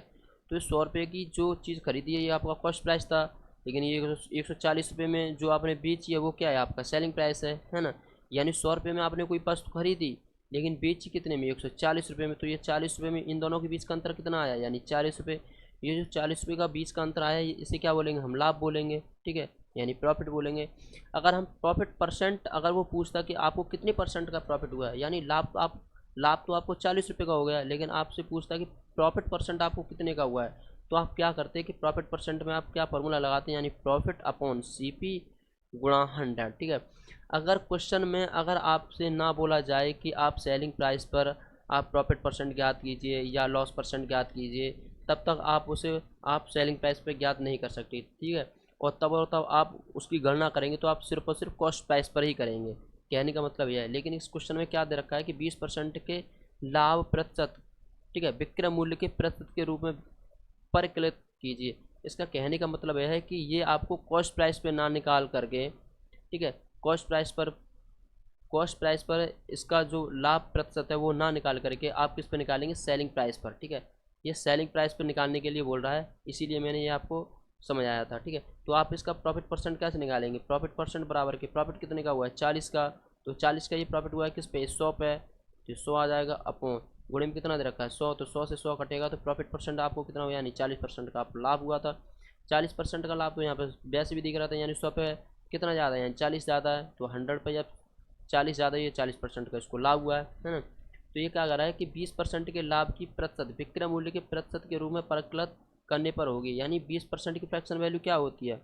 [SPEAKER 1] तो ये 100 रुपये की जो चीज़ खरीदी है ये आपका कॉस्ट प्राइस था, लेकिन ये 140 रुपये में जो आपने बेची है वो क्या है, आपका सेलिंग प्राइस है ना। यानी 100 रुपये में आपने कोई वस्तु खरीदी लेकिन बेची कितने में 140 रुपये में। तो ये 40 रुपये में इन दोनों के बीच का अंतर कितना आया, यानी 40 रुपये। ये जो 40 रुपये का बीच का अंतर आया इसे क्या बोलेंगे, हम लाभ बोलेंगे। ठीक है, यानी प्रॉफिट बोलेंगे। अगर हम प्रॉफिट परसेंट, अगर वो पूछता कि आपको कितने परसेंट का प्रॉफिट हुआ है, यानी लाभ तो आपको 40 रुपये का हो गया, लेकिन आपसे पूछता कि प्रॉफिट परसेंट आपको कितने का हुआ है, तो आप क्या करते हैं कि प्रॉफिट परसेंट में आप क्या फॉर्मूला लगाते हैं, यानी प्रॉफिट अपॉन CP गुणा 100। ठीक है, अगर क्वेश्चन में अगर आपसे ना बोला जाए कि आप सेलिंग प्राइस पर आप प्रॉफिट परसेंट ज्ञात कीजिए या लॉस परसेंट ज्ञात कीजिए, तब तक आप सेलिंग प्राइस पर ज्ञात नहीं कर सकते। ठीक है, और तब आप उसकी गणना करेंगे तो आप सिर्फ और सिर्फ कॉस्ट प्राइस पर ही करेंगे। कहने का मतलब यह है। लेकिन इस क्वेश्चन में क्या दे रखा है कि 20% के लाभ प्रतिशत, ठीक है, विक्रय मूल्य के प्रतिशत के रूप में परिकलित कीजिए। इसका कहने का मतलब यह है कि ये आपको कॉस्ट प्राइस पे ना निकाल करके, ठीक है, कॉस्ट प्राइस पर इसका जो लाभ प्रतिशत है वो ना निकाल करके आप किस पर निकालेंगे, सेलिंग प्राइस पर। ठीक है, ये सेलिंग प्राइस पर निकालने के लिए बोल रहा है, इसीलिए मैंने ये आपको समझाया था। ठीक है, तो आप इसका प्रॉफिट परसेंट कैसे निकालेंगे, प्रॉफिट परसेंट बराबर के प्रॉफिट कितने का हुआ है 40 का, तो 40 का ये प्रॉफिट हुआ है किस पे 100 पे, तो 100 आ जाएगा अपॉन गुणे में कितना दे रखा है 100, तो 100 से 100 कटेगा तो प्रॉफिट परसेंट आपको कितना हुआ, यानी 40% का आप लाभ हुआ था। 40% का लाभ तो यहाँ पे वैसे भी दिख रहा था, यानी 100 पे कितना ज़्यादा है, यानी 40 ज़्यादा है, तो 100 पे जब 40 ज़्यादा, ये 40% का इसको लाभ हुआ है ना। तो ये क्या कर रहा है कि 20% के लाभ की प्रतिशत विक्रय मूल्य के प्रतिशत के रूप में परिकलित करने पर होगी। यानी 20% की फ्रैक्शन वैल्यू क्या होती है,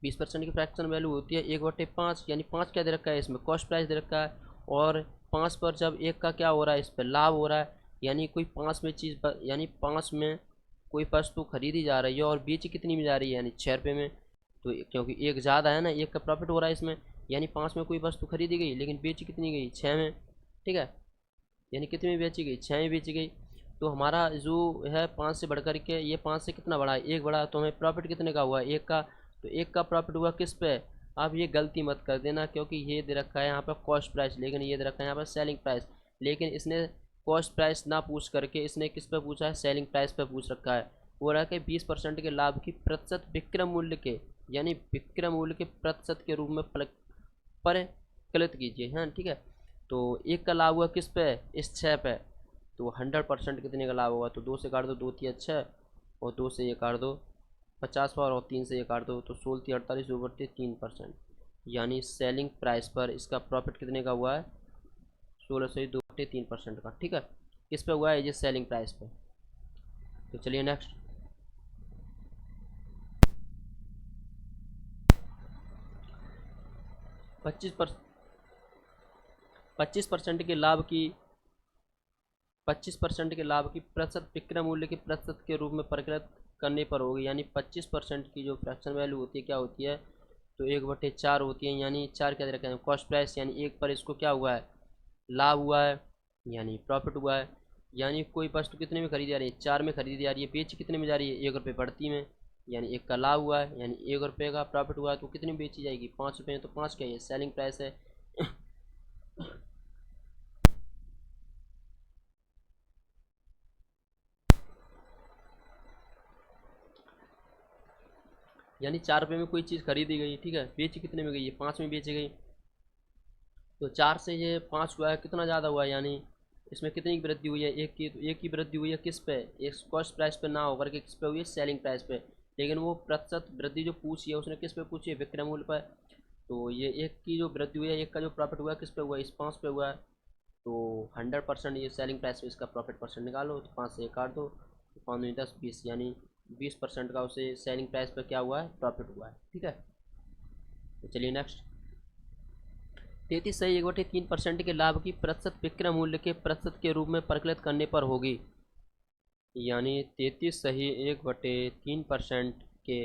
[SPEAKER 1] 20% की फ्रैक्शन वैल्यू होती है 1/5, यानी 5 क्या दे रखा है इसमें कॉस्ट प्राइस दे रखा है, और 5 पर जब 1 का क्या हो रहा है, इस पर लाभ हो रहा है, यानी कोई 5 में चीज़ यानी 5 में कोई वस्तु खरीदी जा रही है और बेची कितनी में जा रही है, यानी 6 रुपये में। तो क्योंकि एक ज़्यादा है ना, एक का प्रॉफिट हो रहा है इसमें, यानी 5 में कोई वस्तु खरीदी गई लेकिन बेची कितनी गई 6 में। ठीक है, यानी कितनी में बेची गई 6 में बेची गई। तो हमारा जो है 5 से बढ़ कर के ये 5 से कितना बढ़ा है, 1 बढ़ा, तो हमें प्रॉफिट कितने का हुआ 1 का, तो 1 का प्रॉफिट हुआ किस पे। आप ये गलती मत कर देना, क्योंकि ये दे रखा है यहाँ पर कॉस्ट प्राइस, लेकिन ये दे रखा है यहाँ पर सेलिंग प्राइस। लेकिन इसने कॉस्ट प्राइस ना पूछ करके इसने किस पे पूछा है, सेलिंग प्राइस पे पूछ रखा है। वो रहा कि 20% के लाभ की प्रतिशत विक्रय मूल्य के, यानी विक्रय मूल्य के प्रतिशत के रूप में परिकलित कीजिए। हाँ ठीक है, तो 1 का लाभ हुआ किस पे, इस 6 पे, तो 100% कितने का लाभ होगा, तो 2 से काट दो, 2 3 6, और 2 से ये काट दो 50 पर, और 3 से ये काट दो तो 16 3 48, 2/3%, यानी सेलिंग प्राइस पर इसका प्रॉफिट कितने का हुआ है 16 से 2/3% का। ठीक है, किस पे हुआ है? ये सेलिंग प्राइस पे। तो चलिए नेक्स्ट। 25% 25% के लाभ की 25% के लाभ की प्रतिशत विक्रय मूल्य के प्रतिशत के रूप में परिकलित करने पर होगी। यानी 25% की जो फ्रैक्शन वैल्यू होती है क्या होती है? तो 1/4 होती है। यानी 4 क्या दे रखा है? Cost price. यानी एक पर इसको क्या हुआ है? लाभ हुआ है, यानी प्रॉफिट हुआ है। यानी कोई वस्तु कितने में खरीदी जा रही है? 4 में खरीदी जा रही है। बेच कितने में जा रही है? 1 रुपये बढ़ती में। यानी 1 का लाभ हुआ है, यानी 1 रुपये का प्रॉफिट हुआ है। तो कितनी में बेची जाएगी? 5 रुपये में। तो 5 क्या है? सेलिंग प्राइस है। यानी 4 रुपये में कोई चीज़ खरीदी गई, ठीक है, बेची कितने में गई है? 5 में बेची गई। तो 4 से ये 5 हुआ है, कितना ज़्यादा हुआ है? यानी इसमें कितनी की वृद्धि हुई है? 1 की। तो 1 की वृद्धि हुई है किस पे? एक कॉस्ट प्राइस पे ना होकर के किस पे हुई है? सेलिंग प्राइस पे। लेकिन वो प्रतिशत वृद्धि जो पूछी है उसने किस पे पूछी है? विक्रय मूल्य पर। तो ये 1 की जो वृद्धि हुई है, 1 का जो प्रॉफिट हुआ है किस पे हुआ है? इस 5 पे हुआ है। तो 100% ये सेलिंग प्राइस पे इसका प्रॉफिट परसेंट निकालो। तो 5 से 1 काट दो, तो 5 दूनी 10, 20, यानी 20% का उसे सेलिंग प्राइस पर क्या हुआ है? प्रॉफिट हुआ है, ठीक है। तो चलिए नेक्स्ट। 33 सही 1/3% के लाभ की प्रतिशत विक्रय मूल्य के प्रतिशत के रूप में परिकलित करने पर होगी। यानी 33 सही 1/3% के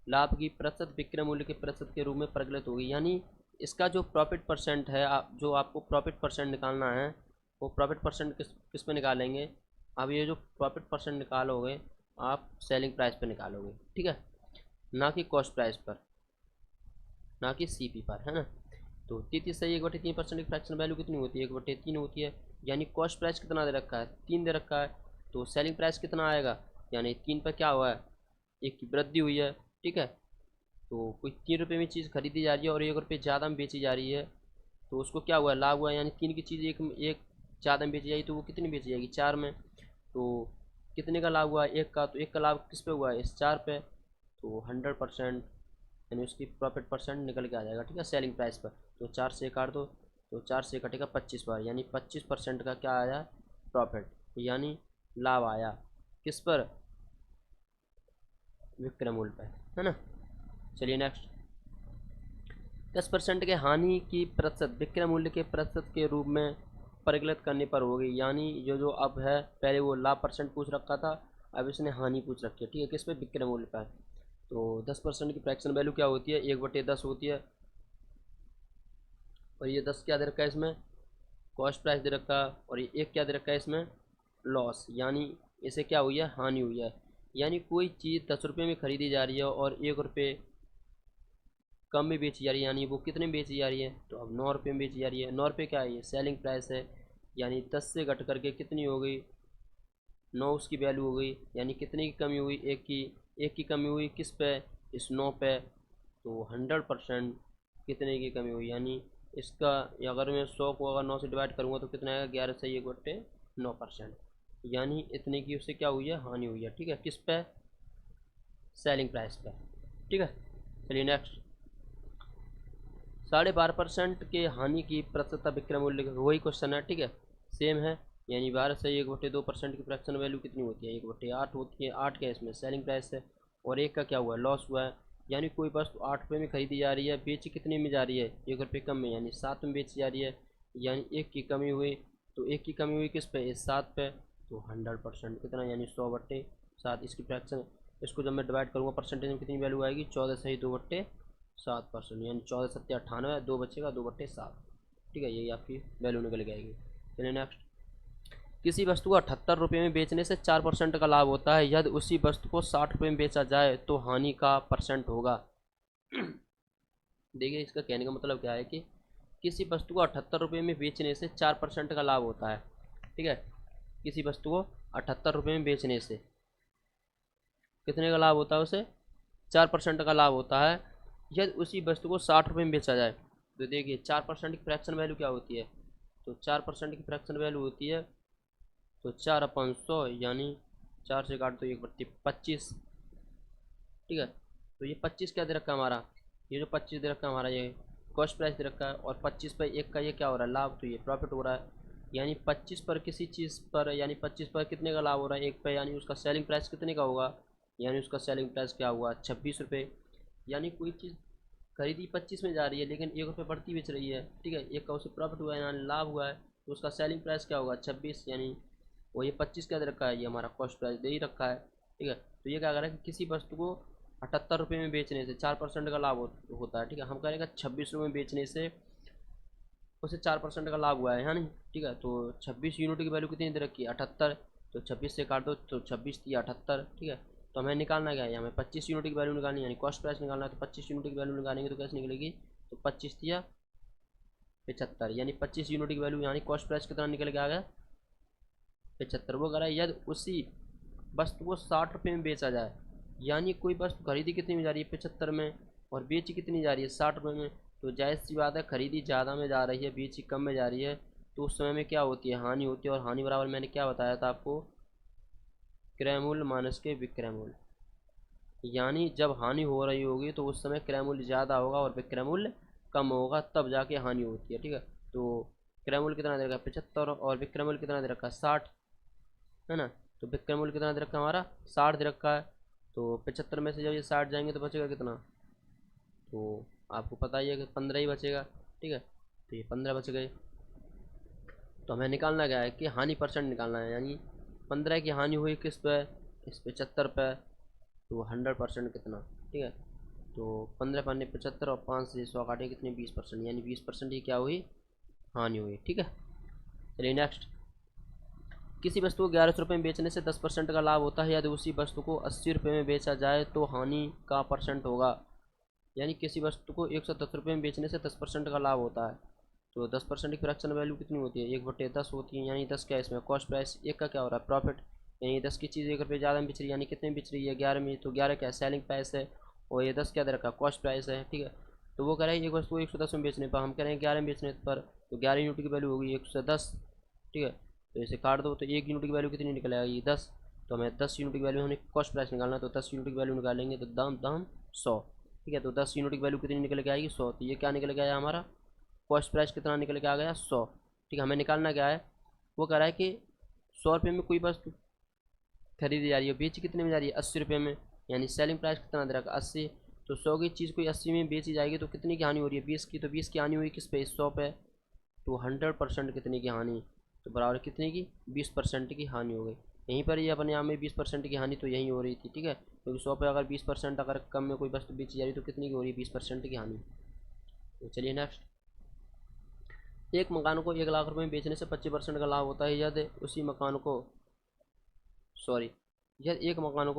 [SPEAKER 1] लाभ की प्रतिशत विक्रय मूल्य के प्रतिशत के रूप में परिकलित होगी। यानी इसका जो प्रॉफिट परसेंट है, जो आपको प्रॉफिट परसेंट निकालना है, वो प्रॉफिट परसेंट किस पे निकालेंगे? अब ये जो प्रॉफिट परसेंट निकालोगे आप सेलिंग प्राइस पर निकालोगे, ठीक है, ना कि कॉस्ट प्राइस पर, ना कि सीपी पर, है ना। तो 33 सही 1/3% की फ्रैक्शन वैल्यू कितनी होती है? 1/3 होती है। यानी कॉस्ट प्राइस कितना दे रखा है? 3 दे रखा है। तो सेलिंग प्राइस कितना आएगा? यानी 3 पर क्या हुआ है? 1 की वृद्धि हुई है, ठीक है। तो कोई 3 रुपये में चीज़ खरीदी जा रही है और 1 रुपये ज़्यादा में बेची जा रही है, तो उसको क्या हुआ है? लाभ हुआ है। यानी 3 की चीज़ एक ज़्यादा में बेची जाएगी, तो वो कितनी बेची जाएगी? 4 में। तो कितने का लाभ हुआ है? 1 का। तो 1 का लाभ किस पे हुआ है? इस 4 पे। तो 100%, यानी उसकी प्रॉफिट परसेंट निकल के आ जाएगा, ठीक है, सेलिंग प्राइस पर। तो 4 से काट दो, तो 4 से कटेगा 25 बार, यानी 25% का क्या आया? प्रॉफिट, यानी लाभ आया। किस पर? विक्रय मूल्य पर, है ना। चलिए नेक्स्ट। 10% के हानि की प्रतिशत विक्रय मूल्य के प्रतिशत के रूप में परिकलित करने पर होगी। यानी जो अब है, पहले वो लाभ परसेंट पूछ रखा था, अब इसने हानि पूछ रखी है, ठीक है, किस पे? विक्रय मूल्य पर। तो 10% की फ्रैक्शन वैल्यू क्या होती है? 1/10 होती है। और ये 10 क्या दे रखा है इसमें? कॉस्ट प्राइस दे रखा है। और ये 1 क्या दे रखा है इसमें? लॉस, यानी इसे क्या हुई है? हानि हुई है। यानी कोई चीज़ 10 रुपये में खरीदी जा रही है और 1 रुपये कम में बेची जा रही है, यानी वो कितने में बेची जा रही है? तो अब 9 रुपये में बेची जा रही है। 9 रुपये क्या है? ये सेलिंग प्राइस है। यानी 10 से घट करके कितनी हो गई? 9 उसकी वैल्यू हो गई। यानी कितने की कमी हुई? 1 की कमी हुई किस पे? इस 9 पे। तो 100% कितने की कमी हुई? यानी इसका, अगर मैं 100 को अगर 9 से डिवाइड करूँगा तो कितना आएगा? 11 से 1/9%। यानी इतने की उससे क्या हुई है? हानि हुई है, ठीक है, किस पे? सेलिंग प्राइस पे, ठीक है। चलिए नेक्स्ट। 12.5% के हानि की प्रतिशत विक्रय मूल्य वही क्वेश्चन है, ठीक है, सेम है। यानी 12 से 1/2% की फ्रैक्शन वैल्यू कितनी होती है? 1/8 होती है। 8 क्या है इसमें? सेलिंग प्राइस है। और 1 का क्या हुआ है? लॉस हुआ है। यानी कोई वस्तु 8 रुपये में खरीदी जा रही है, बेची कितने में जा रही है? 1 रुपये कम में, यानी 7 में बेची जा रही है। यानी 1 की कमी हुई। तो 1 की कमी हुई किस पे? इस 7 पे। तो 100% कितना? यानी 100/7 इसकी फ्रैक्शन। इसको जब मैं डिवाइड करूँगा परसेंटेज में कितनी वैल्यू आएगी? 14 सही 2/7%, यानी 14×7 = 98, 2 बचेगा 2/7, ठीक है, यही आपकी वैल्यू निकल के आएगी। चलिए नेक्स्ट। किसी वस्तु को 78 रुपये में बेचने से 4% का लाभ होता है। यदि उसी वस्तु को 60 रुपये में बेचा जाए तो हानि का परसेंट होगा। देखिए इसका कहने का मतलब क्या है कि किसी वस्तु को 78 रुपये में बेचने से 4% का लाभ होता है, ठीक है। किसी वस्तु को 78 रुपये में बेचने से कितने का लाभ होता है? उसे 4% का लाभ होता है। यदि उसी वस्तु को 60 रुपये में बेचा जाए तो देखिए 4% की फ्रैक्शन वैल्यू क्या होती है? तो 4% की फ्रैक्शन वैल्यू होती है, तो 4/100, यानी 4 से काट दो 1/25, ठीक है। तो ये 25 क्या दे रखा है हमारा? ये जो 25 दे रखा है हमारा, ये कॉस्ट प्राइस दे रखा है। और 25 पे 1 का ये क्या हो रहा है? लाभ। तो ये प्रॉफिट हो रहा है। यानी 25 पर किसी चीज़ पर, यानी 25 पर कितने का लाभ हो रहा है, एक पे, यानी उसका सेलिंग प्राइस कितने का होगा, यानी उसका सेलिंग प्राइस क्या हुआ, 26 रुपये। यानी कोई चीज़ खरीदी 25 में जा रही है लेकिन 1 रुपये बढ़ती बेच रही है, ठीक है, एक का उसे प्रॉफिट हुआ है यानी लाभ हुआ है, तो उसका सेलिंग प्राइस क्या होगा, 26। यानी वो ये 25 क्या दे रखा है, ये हमारा कॉस्ट प्राइस दे ही रखा है, ठीक है। तो ये क्या कर रहा है कि किसी वस्तु को 78 रुपये में बेचने से 4% का लाभ होता है, ठीक है। हम करेंगे 26 रुपये में बेचने से उसे 4% का लाभ हुआ है नहीं, ठीक है। तो 26 यूनिट की वैल्यू कितनी दे रखी है, 78। तो 26 से काट दो तो 26 थी 78, ठीक है। तो हमें निकालना क्या है, हमें 25 यूनिट की वैल्यू निकालनी है, यानी कॉस्ट प्राइस निकालना है। तो 25 यूनिट की वैल्यू निकालेंगे तो कैसे निकलेगी, तो 25 थी 75, यानी 25 यूनिट की वैल्यू, यानी कॉस्ट प्राइस कितना निकल के आ गया, 75। वो कह रहा है यदि उसी वस्तु को 60 रुपये में बेचा जाए, यानी कोई वस्तु खरीदी कितनी में जा रही है, 75 में, और बेची कितनी जा रही है, 60 रुपये में। तो जायज़ सी बात है, खरीदी ज़्यादा में जा रही है, बेची कम में जा रही है, तो उस समय में क्या होती है, हानि होती है। और हानि बराबर मैंने क्या बताया था आपको, क्रय मूल्य माइनस के विक्रय मूल्य। यानी जब हानि हो रही होगी तो उस समय क्रय मूल्य ज़्यादा होगा और विक्रय मूल्य कम होगा, तब जाके हानि होती है, ठीक है। तो क्रय मूल्य कितना दे रखा है, 75, और विक्रय मूल्य कितना दे रखा है, 60, है ना। तो विक्रय मूल्य कितना दे रखा है हमारा, 60 दे रखा है। तो 75 में से जब ये 60 जाएंगे तो बचेगा कितना, तो आपको पता ही है कि 15 ही बचेगा, ठीक है। तो ये 15 बच गए। तो हमें निकालना क्या है कि हानि परसेंट निकालना है, यानी 15 की हानि हुई किस पे, इस 75 पे। तो 100% कितना, ठीक है। तो 15 पानी 75 और 5 से 100 काटे कितने, 20%, यानी 20% ही क्या हुई, हानि हुई, ठीक है। चलिए नेक्स्ट, किसी वस्तु को 1100 रुपये में बेचने से 10% का लाभ होता है, यदि उसी वस्तु को 80 रुपये में बेचा जाए तो हानि का परसेंट होगा। यानी किसी वस्तु को 110 रुपये में बेचने से 10% का लाभ होता है, तो 10% की फ्रैक्शन वैल्यू कितनी होती है, 1/10 होती है। यानी 10 क्या है इसमें, कॉस्ट प्राइस, एक का क्या हो रहा है, प्रॉफिट। यानी 10 की चीज़ 1 रुपये ज़्यादा में बिच रही है, यानी कितने में बिच रही है, 11 में। तो 11 क्या है, सेलिंग प्राइस है, और ये 10 क्या दे रखा है, कॉस्ट प्राइस है, ठीक है। तो वो कह रहे हैं एक वस्तु को 110 में बेचने पर, हम कह रहे हैं 11 में बेचने पर, तो 11 यूनिट की वैल्यू होगी 110, ठीक है। तो इसे काट दो तो 1 यूनिट की वैल्यू कितनी निकल आएगी, 10। तो हमें 10 यूनिट की वैल्यू हमें कॉस्ट प्राइस निकालना है, तो 10 यूनिट की वैल्यू निकालेंगे तो दाम दाम 100, ठीक है। तो 10 यूनिट की वैल्यू कितनी निकल के आएगी, 100। तो ये क्या निकल के आया हमारा, कॉस्ट प्राइस कितना निकल के आ गया, 100, ठीक है। हमें निकालना क्या है, वो कह रहा है कि 100 रुपये में कोई वस्तु खरीदी जा रही है, बेची कितने में जा रही है, 80 रुपये में, यानी सेलिंग प्राइस कितना दे रखा, 80। तो 100 की चीज़ कोई 80 में बेची जाएगी तो कितनी की हानि हो रही है, 20 की। तो 20 की हानि हुई किस पे, 100 पे। तो 100% कितने की हानि, तो बराबर कितने की, 20% की हानि हो गई। यहीं पर ये अपने आप में 20% की हानि तो यहीं हो रही थी, ठीक है। क्योंकि 100 पे अगर 20% अगर कम में कोई वस्तु बेची जा रही है तो कितनी की हो रही है, 20% की हानि। तो चलिए नेक्स्ट, एक मकान को 1 लाख रुपए में बेचने से 25% का लाभ होता है, यदि उसी मकान को, सॉरी, यदि एक मकान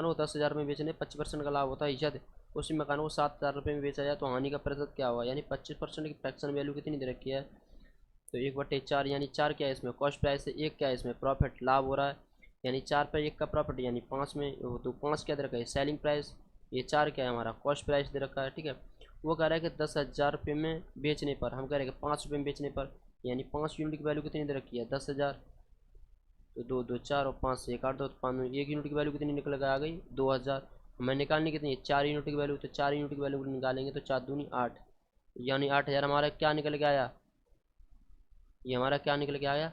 [SPEAKER 1] को 10,000 में बेचने 25% का लाभ होता है, यदि उसी मकान को 7,000 रुपये में बेचा जाए तो हानि का प्रतिशत क्या होगा। यानी 25% की फ्रैक्शन वैल्यू कितनी दे रखी है, तो 1/4, यानी 4 क्या है इसमें, कॉस्ट प्राइस है, 1 क्या है इसमें, प्रॉफिट, लाभ हो रहा है। यानी 4 पर 1 का प्रॉफिट, यानी 5 में, तो 5 क्या दे रखा है, सेलिंग प्राइस। ये 4 क्या है हमारा, कॉस्ट प्राइस दे रखा है, ठीक है। वो कह रहा है कि 10,000 रुपये में बेचने पर, हम कह रहे हैं कि 5 रुपये में बेचने पर, यानी 5 यूनिट की वैल्यू कितनी दे रखी है, 10,000। तो 2 2 4 और 5 से 1 8 दो, तो 5 में 1 यूनिट की वैल्यू कितनी निकल कर आ गई, 2,000। हमें निकालनी कितनी है, 4 यूनिट की वैल्यू। तो 4 यूनिट की वैल्यू निकालेंगे तो 4 दूनी 8, यानी 8,000 हमारा क्या निकल के आया, ये हमारा क्या निकल के आया,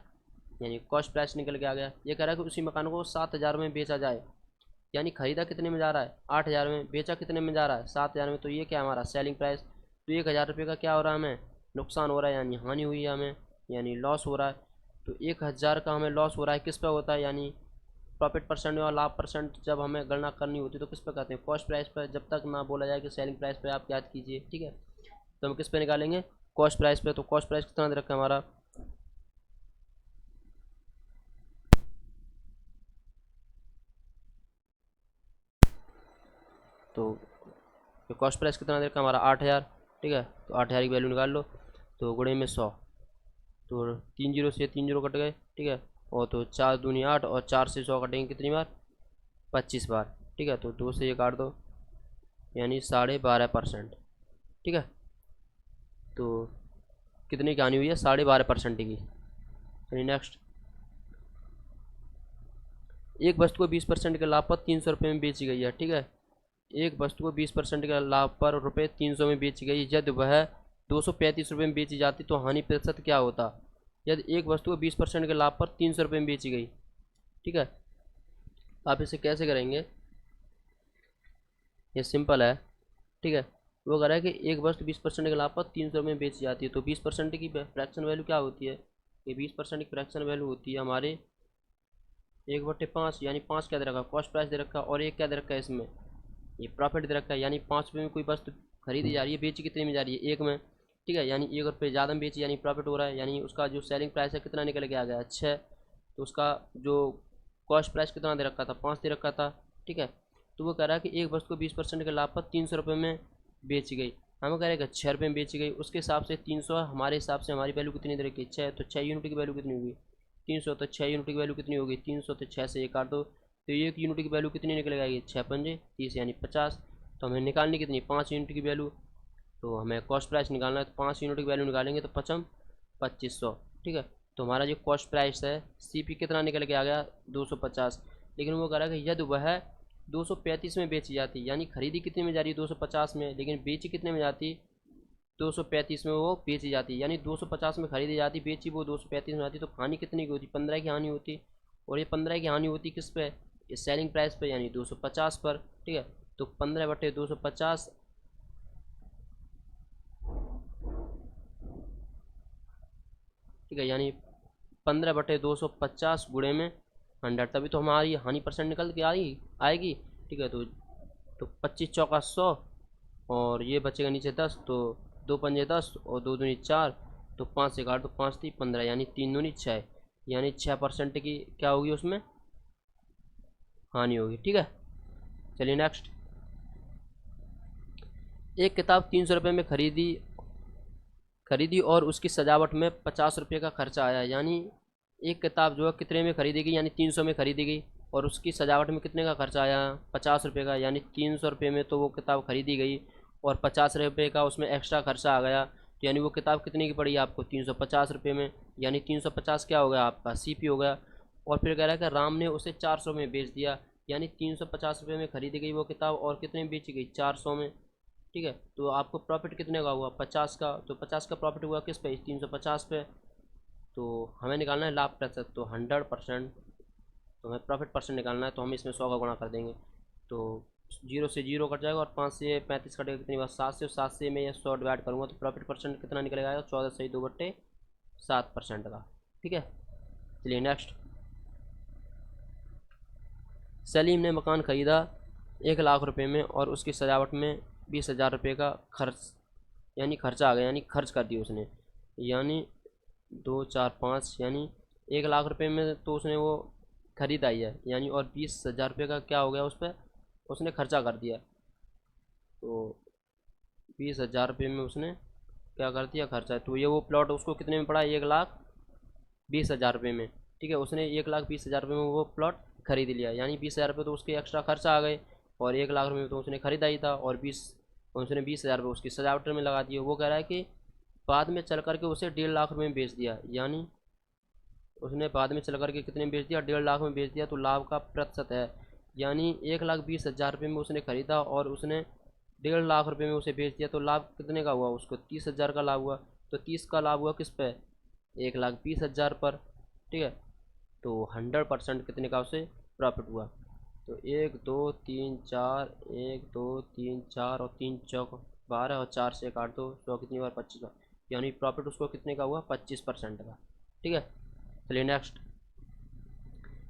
[SPEAKER 1] यानी कॉस्ट प्राइस निकल के आ गया। ये कह रहा है कि उसी मकान को 7,000 में बेचा जाए, यानी खरीदा कितने में जा रहा है, 8,000 में, बेचा कितने में जा रहा है, 7,000 में। तो ये क्या है हमारा सेलिंग प्राइस। तो 1,000 रुपये का क्या हो रहा है, हमें नुकसान हो रहा है, यानी हानि हुई है हमें, यानी लॉस हो रहा है। तो 1,000 का हमें लॉस हो रहा है, किस पे होता है, यानी प्रॉफिट परसेंट और लाभ परसेंट जब हमें गणना करनी होती है तो किस पे करते हैं, कॉस्ट प्राइस पर। जब तक ना बोला जाए कि सेलिंग प्राइस पे आप याद कीजिए, ठीक है। तो हम किस पे निकालेंगे, कॉस्ट प्राइस पे। तो कॉस्ट प्राइस कितना दे रखा है हमारा, तो कॉस्ट प्राइस कितना दे रखा है हमारा, 8,000, ठीक है। तो 8,000 की वैल्यू निकाल लो, तो गुणे में 100, तो 3 जीरो से 3 जीरो कट गए, ठीक है। और तो 4 दूनी 8, और 4 से 100 कटेंगे कितनी बार, 25 बार, ठीक है। तो 2 से ये काट दो, यानी 12.5%, ठीक है। तो कितनी की हानि हुई है, 12.5% की। यानी नेक्स्ट, एक वस्तु को 20% के लाभ पर 300 रुपये में बेची गई है, ठीक है। एक वस्तु को 20% के लाभ पर रुपये 300 में बेची गई, यदि वह 235 रुपये में बेची जाती तो हानि प्रतिशत क्या होता? यदि एक वस्तु को 20% के लाभ पर 300 रुपये में बेची गई। ठीक है, आप इसे कैसे करेंगे? ये सिंपल है। ठीक है, वो कह रहा है कि एक वस्तु 20% के लाभ पर 300 रुपये में बेची जाती है, तो 20% की फ्रैक्शन वैल्यू क्या होती है? ये 20% की फ्रैक्शन वैल्यू होती है हमारे 1/5, यानी 5 क्या दे रखा है? कॉस्ट प्राइस दे रखा है, और एक क्या दे रखा है इसमें? ये प्रॉफिट दे रखा है। यानी 5 रुपये में कोई वस्तु खरीदी जा रही है, बेची कितने में जा रही है? 1 में। ठीक है, यानी 1 रुपये ज़्यादा में बेची, यानी प्रॉफिट हो रहा है। यानी उसका जो सेलिंग प्राइस है कितना निकल के आ गया? 6। तो उसका जो कॉस्ट प्राइस कितना दे रखा था? 5 दे रखा था। ठीक है, तो वो कह रहा है कि एक वस्तु को 20% के लाभ पर 300 रुपये में बेची गई। हमें कह रहे हैं कि 6 रुपये में बेची गई, उसके हिसाब से 300, हमारे हिसाब से हमारी वैल्यू कितनी दे रखी है? 6। तो 6 यूनिट की वैल्यू कितनी होगी? 300। तो 6 यूनिट की वैल्यू कितनी होगी? 300। तो 6 से 1 काट दो, तो 1 यूनिट की वैल्यू कितनी निकल आएगी? 6 पंजे 30, यानी 50। तो हमें निकालनी कितनी? 5 यूनिट की वैल्यू। तो हमें कॉस्ट प्राइस निकालना है, तो 5 यूनिट की वैल्यू निकालेंगे तो 2500। ठीक है, तो हमारा जो कॉस्ट प्राइस है सीपी कितना निकल के आ गया? 250। लेकिन वो कह रहा है कि यदि वह 235 में बेची जाती, यानी खरीदी कितने में जा रही है? 250 में, लेकिन बेची कितने में जाती? 235 में वो बेची जाती, यानी 250 में खरीदी जाती, बेची वो 235 में जाती, तो हानि कितनी की होती? 15 की हानि होती। और ये 15 की हानि होती किस पे? ये सेलिंग प्राइस पे, यानी 250 पर। ठीक है, तो 15/250। ठीक है, यानी 15/250 गुणे में 100, तभी तो हमारी हानि परसेंट निकल के आएगी। ठीक है, तो 25 चौका 100, और ये बचेगा नीचे 10, तो 2 पंजे 10 और 2 दूनी 4, तो 5 से काट, तो 5 3 15, यानी 3 दूनी 6, यानी 6% की क्या होगी उसमें? हानि होगी। ठीक है, चलिए नेक्स्ट। एक किताब 300 रुपये में खरीदी और उसकी सजावट में 50 रुपये का खर्चा आया। यानी एक किताब जो है कितने में खरीदी गई? यानी 300 में खरीदी गई, और उसकी सजावट में कितने का खर्चा आया? 50 रुपये का। यानी 300 रुपये में तो वो किताब खरीदी गई, और 50 रुपये का उसमें एक्स्ट्रा खर्चा आ गया, तो यानी वो किताब कितने की पड़ी आपको? 350 रुपये में। यानी 350 क्या हो गया आपका? सीपी हो गया। और फिर कह रहा है कि राम ने उसे 400 में बेच दिया। यानी 350 रुपये में खरीदी गई वो किताब, और कितने में बेची गई? 400 में। ठीक है, तो आपको प्रॉफिट कितने का हुआ? 50 का। तो 50 का प्रॉफिट हुआ किस पे? 350 पे। तो हमें निकालना है लाभ प्रतिशत, तो 100%। तो हमें प्रॉफिट परसेंट निकालना है, तो हम इसमें 100 का गुणा कर देंगे, तो 0 से 0 कट जाएगा, और 5 से 35 कटेगा कितनी बार? 7 से। 7 से मैं ये 100 डिवाइड करूँगा, तो प्रॉफिट परसेंट कितना निकलेगा? 14/2/7% का। ठीक है, चलिए नेक्स्ट। सलीम ने मकान खरीदा 1 लाख रुपए में, और उसकी सजावट में 20,000 रुपये का खर्च, यानी खर्चा आ गया, यानी खर्च कर दिया उसने। यानी 2 4 5, यानी 1 लाख रुपए में तो उसने वो खरीदाई है, यानी और 20,000 रुपये का क्या हो गया उस पर? उसने खर्चा कर दिया। तो 20,000 रुपये में उसने क्या कर दिया? खर्चा। तो ये वो प्लॉट उसको कितने में पड़ा? 1,20,000 रुपये में। ठीक है, उसने 1,20,000 रुपये में वो प्लॉट खरीद लिया, यानी 20,000 रुपये तो उसके एक्स्ट्रा खर्चा आ गए, और 1 लाख रुपये में तो उसने खरीदा ही था, और उसने 20,000 रुपये उसकी सजावट में लगा दिए। वो कह रहा है कि बाद में चल करके उसे 1.5 लाख रुपये में बेच दिया। यानी उसने बाद में चल करके कितने में बेच दिया? 1.5 लाख में बेच दिया, तो लाभ का प्रतिशत है। यानी 1,20,000 रुपये में उसने खरीदा, और उसने 1.5 लाख रुपये में उसे बेच दिया, तो लाभ कितने का हुआ उसको? 30,000 का लाभ हुआ। तो 30 का लाभ हुआ किस पे? 1,20,000 पर। ठीक है, तो 100% कितने का उसे प्रॉफिट हुआ? तो 1 2 3 4, 1 2 3 4, और 3 चौक 12, और 4 से काट दो, 100 कितनी बार? 25 का। यानी प्रॉफिट उसको कितने का हुआ? 25% का। ठीक है, चलिए नेक्स्ट।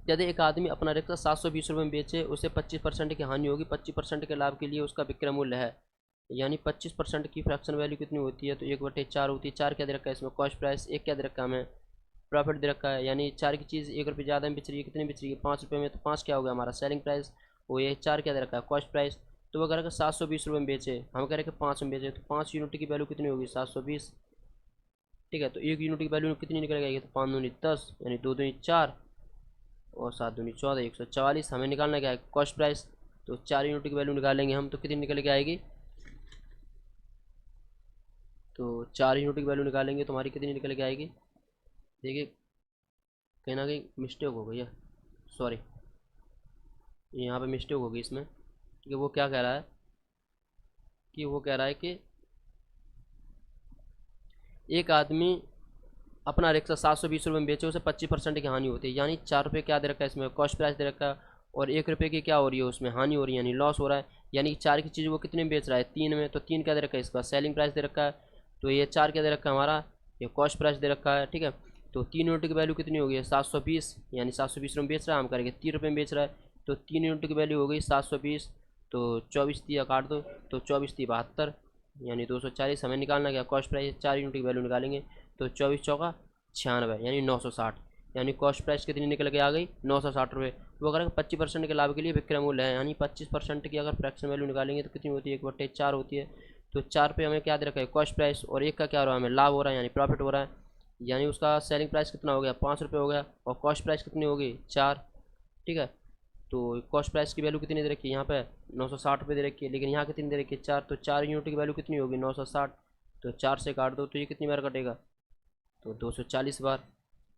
[SPEAKER 1] यदि एक आदमी अपना रिक्शा 720 रुपये में बेचे, उसे 25% की हानि होगी, 25% के लाभ के लिए उसका विक्रय मूल्य है। यानी 25% की फ्रैक्शन वैल्यू कितनी होती है? तो 1/4 होती है। 4 क्या दे रखा है इसमें? Cost price. 1 क्या दे रखा है हमें? प्रॉफिट दे रखा है। यानी 4 की चीज़ 1 रुपये ज़्यादा में बिच रही है, कितनी बिच रही है? 5 रुपये में, तो 5 क्या हो गया हमारा? Selling price. वो ये 4 क्या दे रखा है? Cost price. तो वो कह रहा है 720 रुपये में बेचे, हम कह रहे हैं कि 5 में बेचे, तो 5 यूनिट की वैल्यू कितनी होगी? 720। ठीक है, तो 1 यूनिट की वैल्यू कितनी निकल गई? तो 5 दूनी 10, यानी 2 दूनी 4, और 7 दूनी 14, 144। हमें निकालना क्या है? Cost price. तो 4 यूनिट की वैल्यू निकालेंगे हम, तो कितनी निकल के आएगी? तो 4 यूनिट की वैल्यू निकालेंगे तो हमारी कितनी निकल के आएगी? देखिए, कहीं ना कहीं मिस्टेक हो गई है, सॉरी, यहाँ पे मिस्टेक हो गई इसमें। कि वो क्या कह रहा है कि एक आदमी अपना रिक्शा 720 रुपये में बेचे, उसे 25% की हानि होती है, यानी 4 रुपये क्या दे रखा है इसमें, कॉस्ट प्राइस दे रखा है, और 1 रुपये की क्या हो रही है उसमें, हानि हो रही है, यानी लॉस हो रहा है। यानी 4 की चीज़ वो कितने में बेच रहा है, 3 में, तो 3 क्या दे रखा है इसका, सेलिंग प्राइस दे रखा है। तो ये 4 क्या दे रखा है हमारा, ये कॉस्ट प्राइस दे रखा है, ठीक है। तो 3 यूनिट की वैल्यू कितनी होगी, 720, यानी 720 रुपये में बेच रहा है, हम करेंगे 3 रुपये में बेच रहा है, तो 3 यूनिट की वैल्यू हो गई 720, तो 24 दिया काट दो, तो 24 दी 72, यानी 240 हमें निकालना क्या, कॉस्ट प्राइस 4 यूनिट की वैल्यू निकालेंगे, तो 24 चौका 96, यानी 960, यानी कॉस्ट प्राइस कितनी निकल के आ गई, 960 रुपये। वो अगर 25% के लाभ के लिए विक्रय मूल्य है, यानी 25% की अगर फ्रैक्शन वैल्यू निकालेंगे तो कितनी होती है, 1/4 होती है। तो 4 पे हमें क्या दे रखा है, कॉस्ट प्राइस, और एक का क्या हो रहा है, हमें लाभ हो रहा है, यानी प्रॉफिट हो रहा है। यानी उसका सेलिंग प्राइस कितना हो गया, 5 रुपये हो गया, और कॉस्ट प्राइस कितनी होगी, 4, ठीक है। तो कॉस्ट प्राइस की वैल्यू कितनी दे रखी है यहाँ पे, 960 रुपये दे रखी है, लेकिन यहाँ कितनी दे रखी है, 4, तो 4 यूनिट की वैल्यू कितनी होगी, 960, तो 4 से काट दो, तो ये कितनी बार कटेगा, तो 240 बार,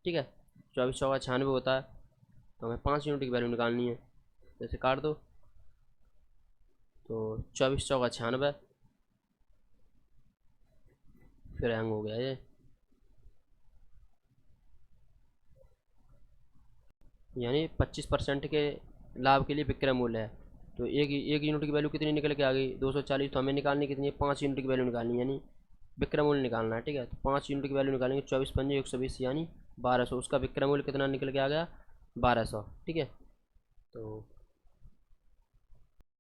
[SPEAKER 1] ठीक है। 24 चौका 96 होता है, तो हमें 5 यूनिट की वैल्यू निकालनी है, जैसे काट दो, तो 24 चौका 96, फिर हैंग हो गया ये, यानी 25% के लाभ के लिए विक्रय मूल्य है। तो एक यूनिट की वैल्यू कितनी निकल के आ गई, 240, तो हमें निकालनी कितनी है, 5 यूनिट की वैल्यू निकालनी है, यानी विक्रय मूल्य निकालना है, ठीक है। तो 5 यूनिट की वैल्यू निकालेंगे, 24×5 = 120, यानी 1200, उसका विक्रय मूल्य कितना निकल के आ गया, 1200, ठीक है। तो